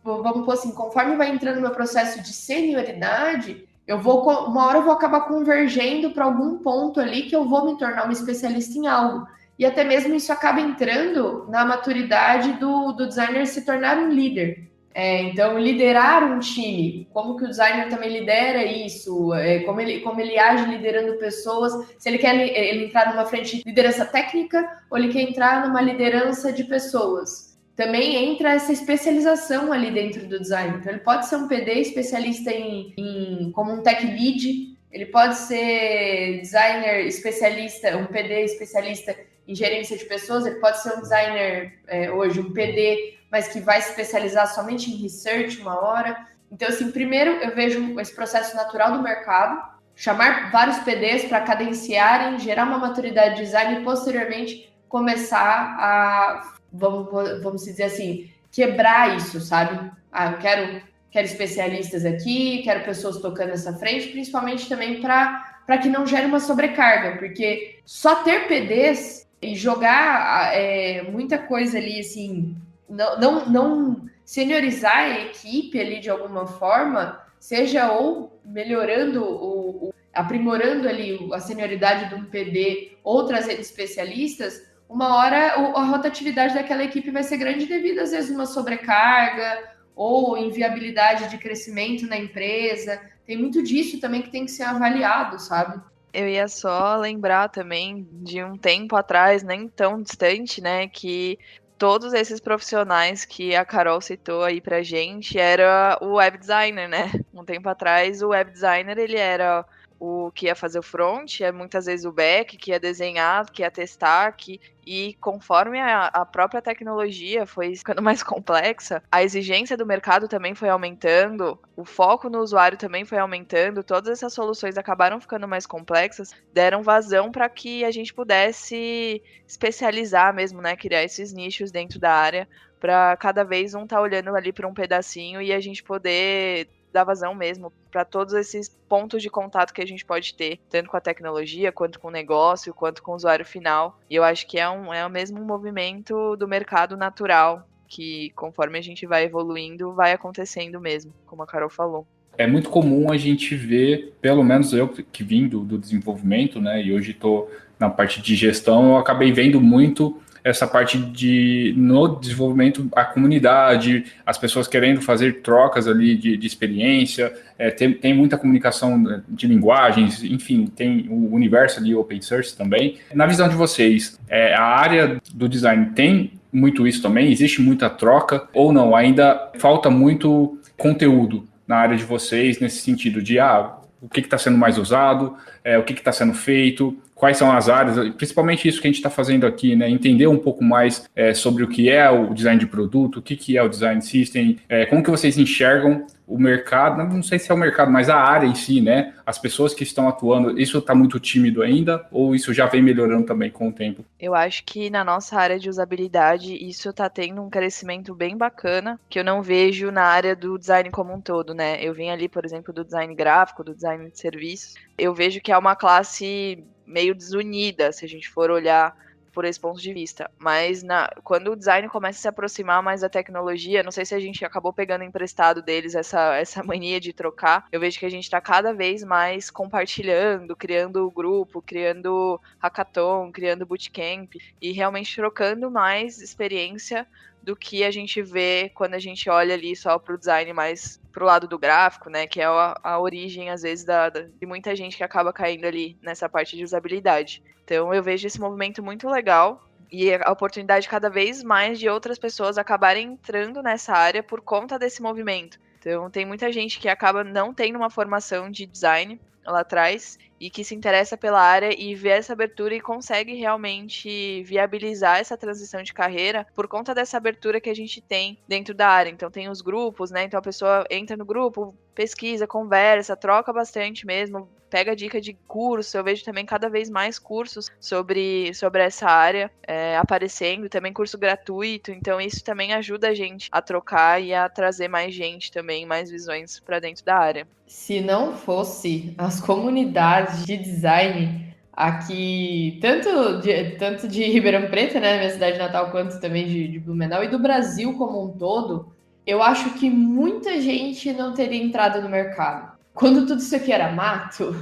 vamos pôr assim, conforme vai entrando no meu processo de senioridade, uma hora eu vou acabar convergendo para algum ponto ali que eu vou me tornar uma especialista em algo. E até mesmo isso acaba entrando na maturidade do designer se tornar um líder. Então, liderar um time, como que o designer também lidera isso, como ele age liderando pessoas, se ele quer ele entrar numa frente de liderança técnica ou ele quer entrar numa liderança de pessoas. Também entra essa especialização ali dentro do design. Então, ele pode ser um PD especialista como um tech lead, ele pode ser designer especialista, um PD especialista em gerência de pessoas, ele pode ser um designer hoje, um PD, mas que vai se especializar somente em research uma hora. Então, assim, primeiro eu vejo esse processo natural do mercado, chamar vários PDs para cadenciarem, gerar uma maturidade de design e posteriormente começar a, vamos dizer assim, quebrar isso, sabe? Eu quero especialistas aqui, quero pessoas tocando essa frente, principalmente também para que não gere uma sobrecarga, porque só ter PDs e jogar muita coisa ali, assim, não seniorizar a equipe ali de alguma forma, seja ou melhorando, aprimorando ali a senioridade de um PD ou trazendo especialistas, uma hora a rotatividade daquela equipe vai ser grande devido, às vezes, uma sobrecarga ou inviabilidade de crescimento na empresa. Tem muito disso também que tem que ser avaliado, sabe? Eu ia só lembrar também de um tempo atrás, nem tão distante, né, que todos esses profissionais que a Carol citou aí pra gente era o web designer, né? Um tempo atrás, o web designer, ele era o que ia fazer o front, muitas vezes o back, que ia desenhar, que ia testar, e conforme a própria tecnologia foi ficando mais complexa, a exigência do mercado também foi aumentando, o foco no usuário também foi aumentando, todas essas soluções acabaram ficando mais complexas, deram vazão para que a gente pudesse especializar mesmo, né, criar esses nichos dentro da área, para cada vez um tá olhando ali para um pedacinho e a gente poder dar vazão mesmo para todos esses pontos de contato que a gente pode ter, tanto com a tecnologia, quanto com o negócio, quanto com o usuário final. E eu acho que é o mesmo movimento do mercado natural, que conforme a gente vai evoluindo, vai acontecendo mesmo, como a Carol falou. É muito comum a gente ver, pelo menos eu que vim do desenvolvimento, né, e hoje estou na parte de gestão, eu acabei vendo muito essa parte no desenvolvimento, a comunidade, as pessoas querendo fazer trocas ali de experiência, tem muita comunicação de linguagens, enfim, tem o universo ali open source também. Na visão de vocês, a área do design tem muito isso também? Existe muita troca ou não? Ainda falta muito conteúdo na área de vocês, nesse sentido de o que está sendo mais usado, o que está sendo feito, quais são as áreas, principalmente isso que a gente está fazendo aqui, né? Entender um pouco mais sobre o que é o design de produto, o que é o design system, como que vocês enxergam o mercado, não sei se é o mercado, mas a área em si, né? As pessoas que estão atuando, isso está muito tímido ainda ou isso já vem melhorando também com o tempo? Eu acho que na nossa área de usabilidade isso está tendo um crescimento bem bacana, que eu não vejo na área do design como um todo, né? Eu vim ali, por exemplo, do design gráfico, do design de serviços, eu vejo que é uma classe meio desunida, se a gente for olhar por esse ponto de vista, mas quando o design começa a se aproximar mais da tecnologia, não sei se a gente acabou pegando emprestado deles essa mania de trocar, eu vejo que a gente está cada vez mais compartilhando, criando grupo, criando hackathon, criando bootcamp, e realmente trocando mais experiência do que a gente vê quando a gente olha ali só para o design mais pro lado do gráfico, né, que é a origem, às vezes, de muita gente que acaba caindo ali nessa parte de usabilidade. Então, eu vejo esse movimento muito legal e a oportunidade cada vez mais de outras pessoas acabarem entrando nessa área por conta desse movimento. Então, tem muita gente que acaba não tendo uma formação de design lá atrás e que se interessa pela área e vê essa abertura e consegue realmente viabilizar essa transição de carreira por conta dessa abertura que a gente tem dentro da área. Então tem os grupos, né? Então a pessoa entra no grupo, pesquisa, conversa, troca bastante mesmo, pega dica de curso. Eu vejo também cada vez mais cursos sobre essa área aparecendo, também curso gratuito. Então isso também ajuda a gente a trocar e a trazer mais gente também, mais visões para dentro da área. Se não fosse as comunidades de design aqui, tanto de Ribeirão Preto, né, minha cidade natal, quanto também de Blumenau e do Brasil como um todo, eu acho que muita gente não teria entrado no mercado. Quando tudo isso aqui era mato,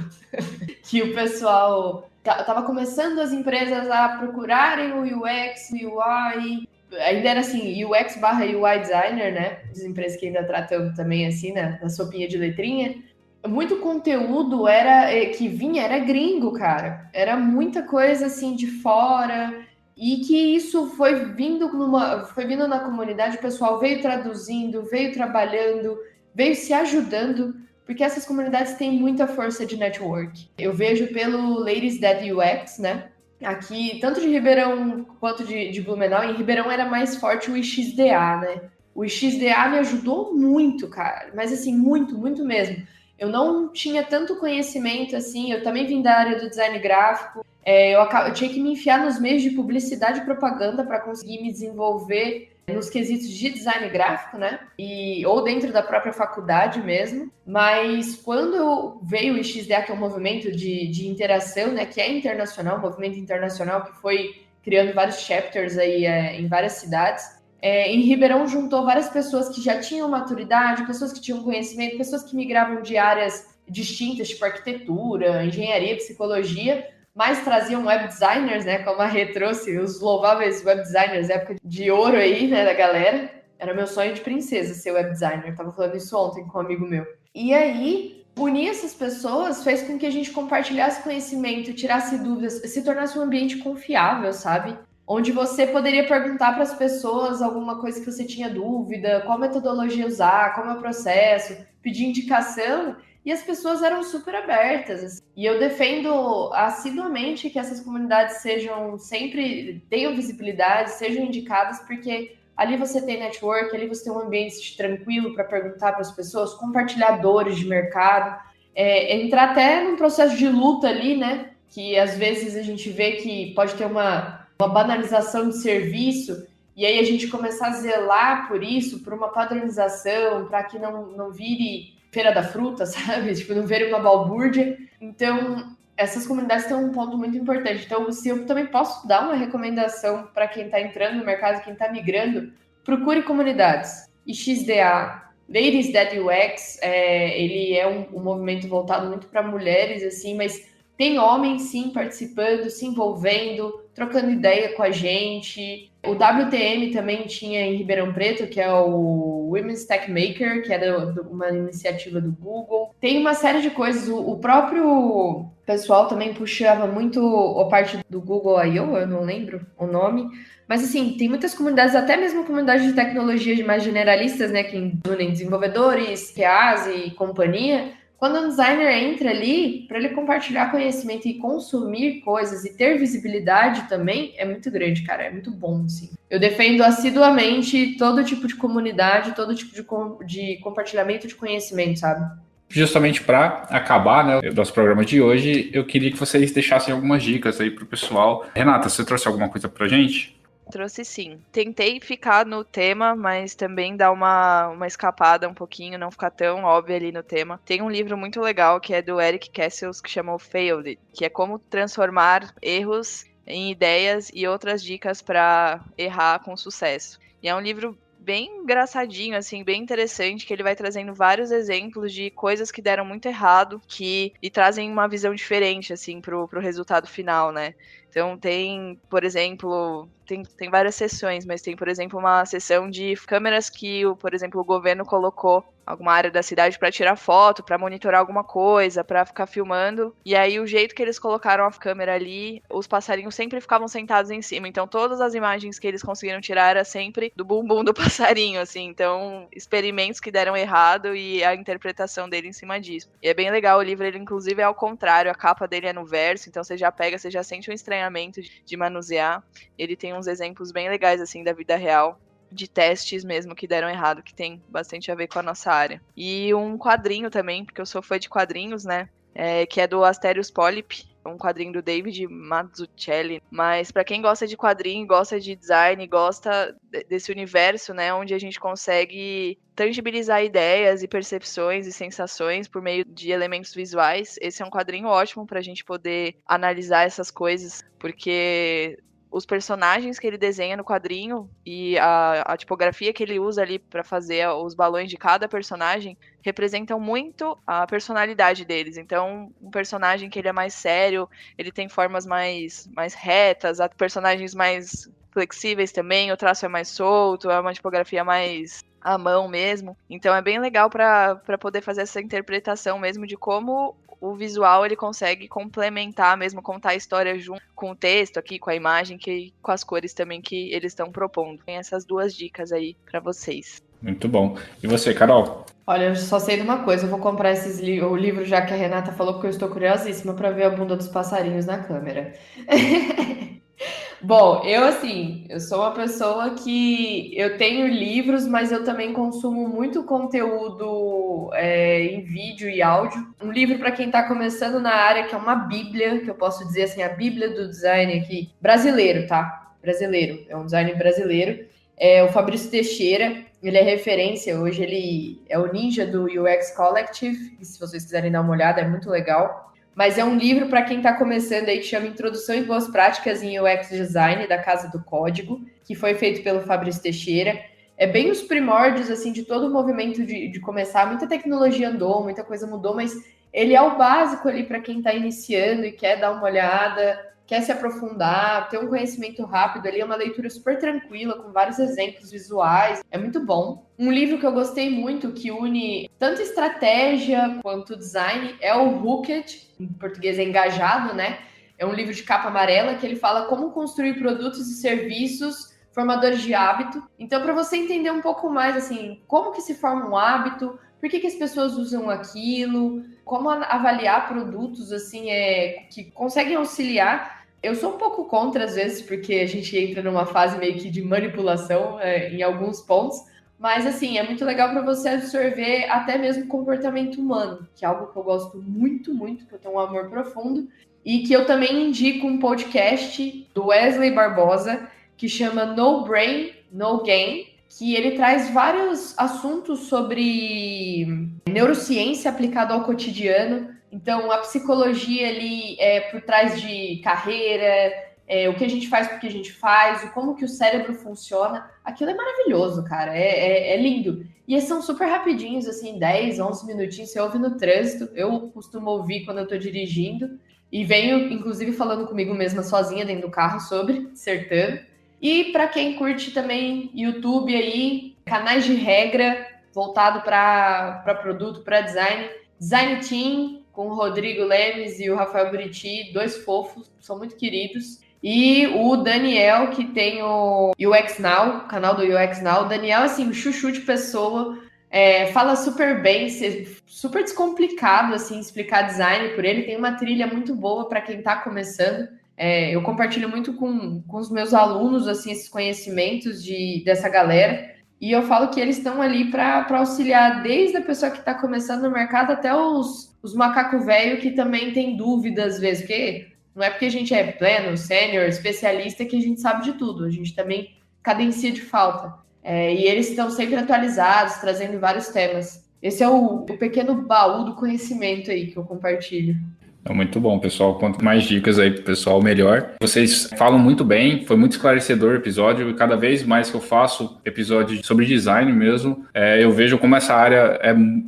que o pessoal tava começando as empresas a procurarem o UX, o UI, ainda era assim, UX/UI designer, né? As empresas que ainda tratam também assim, né? Na sopinha de letrinha. Muito conteúdo era gringo, cara. Era muita coisa assim de fora. E que isso foi vindo na comunidade, o pessoal veio traduzindo, veio trabalhando, veio se ajudando, porque essas comunidades têm muita força de network. Eu vejo pelo Ladies That UX, né? Aqui, tanto de Ribeirão quanto de Blumenau, em Ribeirão era mais forte o IXDA, né? O IXDA me ajudou muito, cara, mas assim, muito, muito mesmo. Eu não tinha tanto conhecimento assim, eu também vim da área do design gráfico, eu tinha que me enfiar nos meios de publicidade e propaganda para conseguir me desenvolver nos quesitos de design gráfico, né? Ou dentro da própria faculdade mesmo. Mas quando veio o IXDA, que é um movimento de interação, né? Que é internacional, um movimento internacional que foi criando vários chapters aí em várias cidades. Em Ribeirão juntou várias pessoas que já tinham maturidade, pessoas que tinham conhecimento, pessoas que migravam de áreas distintas, tipo arquitetura, engenharia, psicologia, mas traziam web designers, né, como a Rê trouxe, os louváveis web designers, época de ouro aí, né, da galera. Era meu sonho de princesa ser web designer, tava falando isso ontem com um amigo meu. E aí, unir essas pessoas fez com que a gente compartilhasse conhecimento, tirasse dúvidas, se tornasse um ambiente confiável, sabe? onde você poderia perguntar para as pessoas alguma coisa que você tinha dúvida, qual metodologia usar, como é o processo, pedir indicação, e as pessoas eram super abertas. Assim. E eu defendo assiduamente que essas comunidades tenham visibilidade, sejam indicadas, porque ali você tem network, ali você tem um ambiente tranquilo para perguntar para as pessoas, compartilhadores de mercado, entrar até num processo de luta ali, né? Que às vezes a gente vê que pode ter uma banalização de serviço, e aí a gente começar a zelar por isso, por uma padronização, para que não vire feira da fruta, sabe? Tipo, não vire uma balbúrdia. Então, essas comunidades têm um ponto muito importante. Então, se eu também posso dar uma recomendação para quem está entrando no mercado, quem está migrando, procure comunidades. E XDA, Ladies That UX, ele é um movimento voltado muito para mulheres, assim, mas tem homens, sim, participando, se envolvendo, trocando ideia com a gente. O WTM também tinha em Ribeirão Preto, que é o Women's Tech Maker, que é uma iniciativa do Google. Tem uma série de coisas. O próprio pessoal também puxava muito a parte do Google I.O., eu não lembro o nome. Mas, assim, tem muitas comunidades, até mesmo comunidades de tecnologia mais generalistas, né, que unem desenvolvedores, QAs e companhia. Quando um designer entra ali, para ele compartilhar conhecimento e consumir coisas e ter visibilidade também, é muito grande, cara. É muito bom, assim. Eu defendo assiduamente todo tipo de comunidade, todo tipo de compartilhamento de conhecimento, sabe? Justamente para acabar, né, o nosso programa de hoje, eu queria que vocês deixassem algumas dicas aí para o pessoal. Renata, você trouxe alguma coisa para a gente? Trouxe sim. Tentei ficar no tema, mas também dar uma escapada um pouquinho, não ficar tão óbvio ali no tema. Tem um livro muito legal que é do Eric Kessels, que chama o Failed, que é como transformar erros em ideias e outras dicas para errar com sucesso. E é um livro bem engraçadinho, assim, bem interessante, que ele vai trazendo vários exemplos de coisas que deram muito errado, e trazem uma visão diferente, assim, pro resultado final, né? Então tem, por exemplo, tem várias sessões, mas tem, por exemplo, uma sessão de câmeras que, por exemplo, o governo colocou alguma área da cidade para tirar foto, para monitorar alguma coisa, para ficar filmando. E aí o jeito que eles colocaram a câmera ali, os passarinhos sempre ficavam sentados em cima. Então todas as imagens que eles conseguiram tirar era sempre do bumbum do passarinho, assim. Então experimentos que deram errado e a interpretação dele em cima disso. E é bem legal, o livro ele inclusive é ao contrário, a capa dele é no verso, então você já sente um estranhamento de manusear. Ele tem uns exemplos bem legais assim da vida real, de testes mesmo que deram errado, que tem bastante a ver com a nossa área. E um quadrinho também, porque eu sou fã de quadrinhos, né? Que é do Asterios Polyp, um quadrinho do David Mazzucchelli. Mas para quem gosta de quadrinho, gosta de design, gosta desse universo, né, onde a gente consegue tangibilizar ideias e percepções e sensações por meio de elementos visuais, esse é um quadrinho ótimo para a gente poder analisar essas coisas, porque os personagens que ele desenha no quadrinho e a tipografia que ele usa ali para fazer os balões de cada personagem representam muito a personalidade deles. Então, um personagem que ele é mais sério, ele tem formas mais retas, há personagens mais flexíveis também, o traço é mais solto, é uma tipografia mais à mão mesmo. Então, é bem legal para poder fazer essa interpretação mesmo de como o visual ele consegue complementar mesmo, contar a história junto com o texto aqui, com a imagem, com as cores também que eles estão propondo. Tem essas duas dicas aí para vocês. Muito bom. E você, Carol? Olha, eu só sei de uma coisa, eu vou comprar o livro já que a Renata falou, porque eu estou curiosíssima para ver a bunda dos passarinhos na câmera. Bom, eu sou uma pessoa que eu tenho livros, mas eu também consumo muito conteúdo em vídeo e áudio. Um livro para quem está começando na área, que é uma bíblia, que eu posso dizer assim, a bíblia do design aqui, brasileiro, tá? Brasileiro, é um design brasileiro. É o Fabrício Teixeira, ele é referência, hoje ele é o ninja do UX Collective, e se vocês quiserem dar uma olhada, é muito legal. Mas é um livro para quem está começando aí, que chama Introdução e Boas Práticas em UX Design, da Casa do Código, que foi feito pelo Fabrício Teixeira. É bem os primórdios, assim, de todo o movimento de começar. Muita tecnologia andou, muita coisa mudou, mas ele é o básico ali para quem está iniciando e quer dar uma olhada, quer se aprofundar, ter um conhecimento rápido ali. É uma leitura super tranquila, com vários exemplos visuais. É muito bom. Um livro que eu gostei muito, que une tanto estratégia quanto design, é o Hooked, em português é engajado, né? É um livro de capa amarela que ele fala como construir produtos e serviços formadores de hábito. Então, para você entender um pouco mais, assim, como que se forma um hábito, por que as pessoas usam aquilo, como avaliar produtos, assim, que conseguem auxiliar. Eu sou um pouco contra, às vezes, porque a gente entra numa fase meio que de manipulação em alguns pontos, mas, assim, é muito legal para você absorver até mesmo comportamento humano, que é algo que eu gosto muito, muito, que eu tenho um amor profundo, e que eu também indico um podcast do Wesley Barbosa, que chama No Brain, No Gain, que ele traz vários assuntos sobre neurociência aplicada ao cotidiano. Então, a psicologia ali por trás de carreira, o que a gente faz porque a gente faz, como que o cérebro funciona. Aquilo é maravilhoso, cara, é lindo. E são super rapidinhos, assim, 10, 11 minutinhos, você ouve no trânsito. Eu costumo ouvir quando eu tô dirigindo. E venho, inclusive, falando comigo mesma sozinha dentro do carro sobre, dissertando. E para quem curte também YouTube aí, canais de regra voltado para produto, para design. Design Team, com o Rodrigo Lemes e o Rafael Buriti, 2 fofos, são muito queridos. E o Daniel, que tem o UX Now, o canal do UX Now. O Daniel, assim, um chuchu de pessoa, fala super bem, super descomplicado, assim, explicar design por ele. Tem uma trilha muito boa para quem está começando. Eu compartilho muito com os meus alunos, assim, esses conhecimentos dessa galera, e eu falo que eles estão ali para auxiliar desde a pessoa que está começando no mercado até os macaco velho que também tem dúvidas às vezes, porque não é porque a gente é pleno, sênior, especialista que a gente sabe de tudo, a gente também cadencia de falta. E eles estão sempre atualizados, trazendo vários temas. Esse é o pequeno baú do conhecimento aí que eu compartilho. É muito bom, pessoal. Quanto mais dicas aí pro pessoal, melhor. Vocês falam muito bem, foi muito esclarecedor o episódio, e cada vez mais que eu faço episódio sobre design mesmo, eu vejo como essa área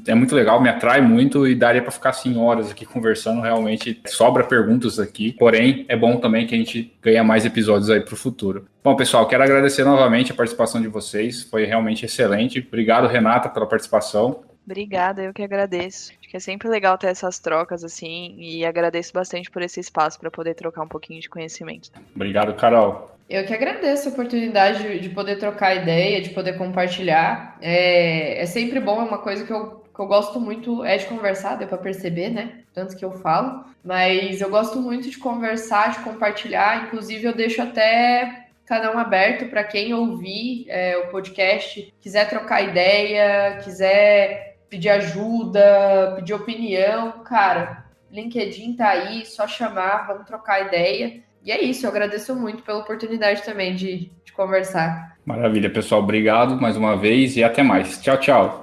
é muito legal, me atrai muito e daria para ficar assim horas aqui conversando, realmente sobra perguntas aqui, porém é bom também que a gente ganhe mais episódios aí pro futuro. Bom, pessoal, quero agradecer novamente a participação de vocês, foi realmente excelente. Obrigado, Renata, pela participação. Obrigada, eu que agradeço. Acho que é sempre legal ter essas trocas assim e agradeço bastante por esse espaço para poder trocar um pouquinho de conhecimento. Obrigado, Carol. Eu que agradeço a oportunidade de poder trocar ideia, de poder compartilhar. É sempre bom, é uma coisa que eu gosto muito, de conversar, deu para perceber, né? Tanto que eu falo. Mas eu gosto muito de conversar, de compartilhar. Inclusive, eu deixo até canal aberto para quem ouvir o podcast, quiser trocar ideia, quiser pedir ajuda, pedir opinião, cara, LinkedIn tá aí, só chamar, vamos trocar ideia. E é isso, eu agradeço muito pela oportunidade também de conversar. Maravilha, pessoal, obrigado mais uma vez e até mais. Tchau, tchau.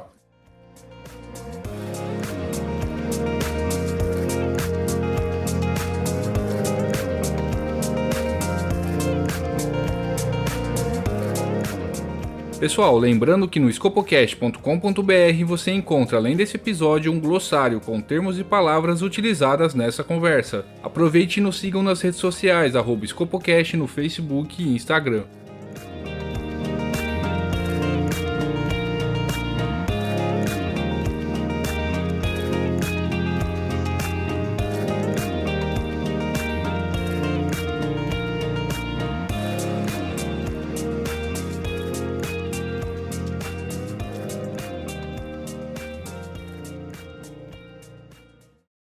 Pessoal, lembrando que no escopocast.com.br você encontra, além desse episódio, um glossário com termos e palavras utilizadas nessa conversa. Aproveite e nos sigam nas redes sociais, @escopocast no Facebook e Instagram.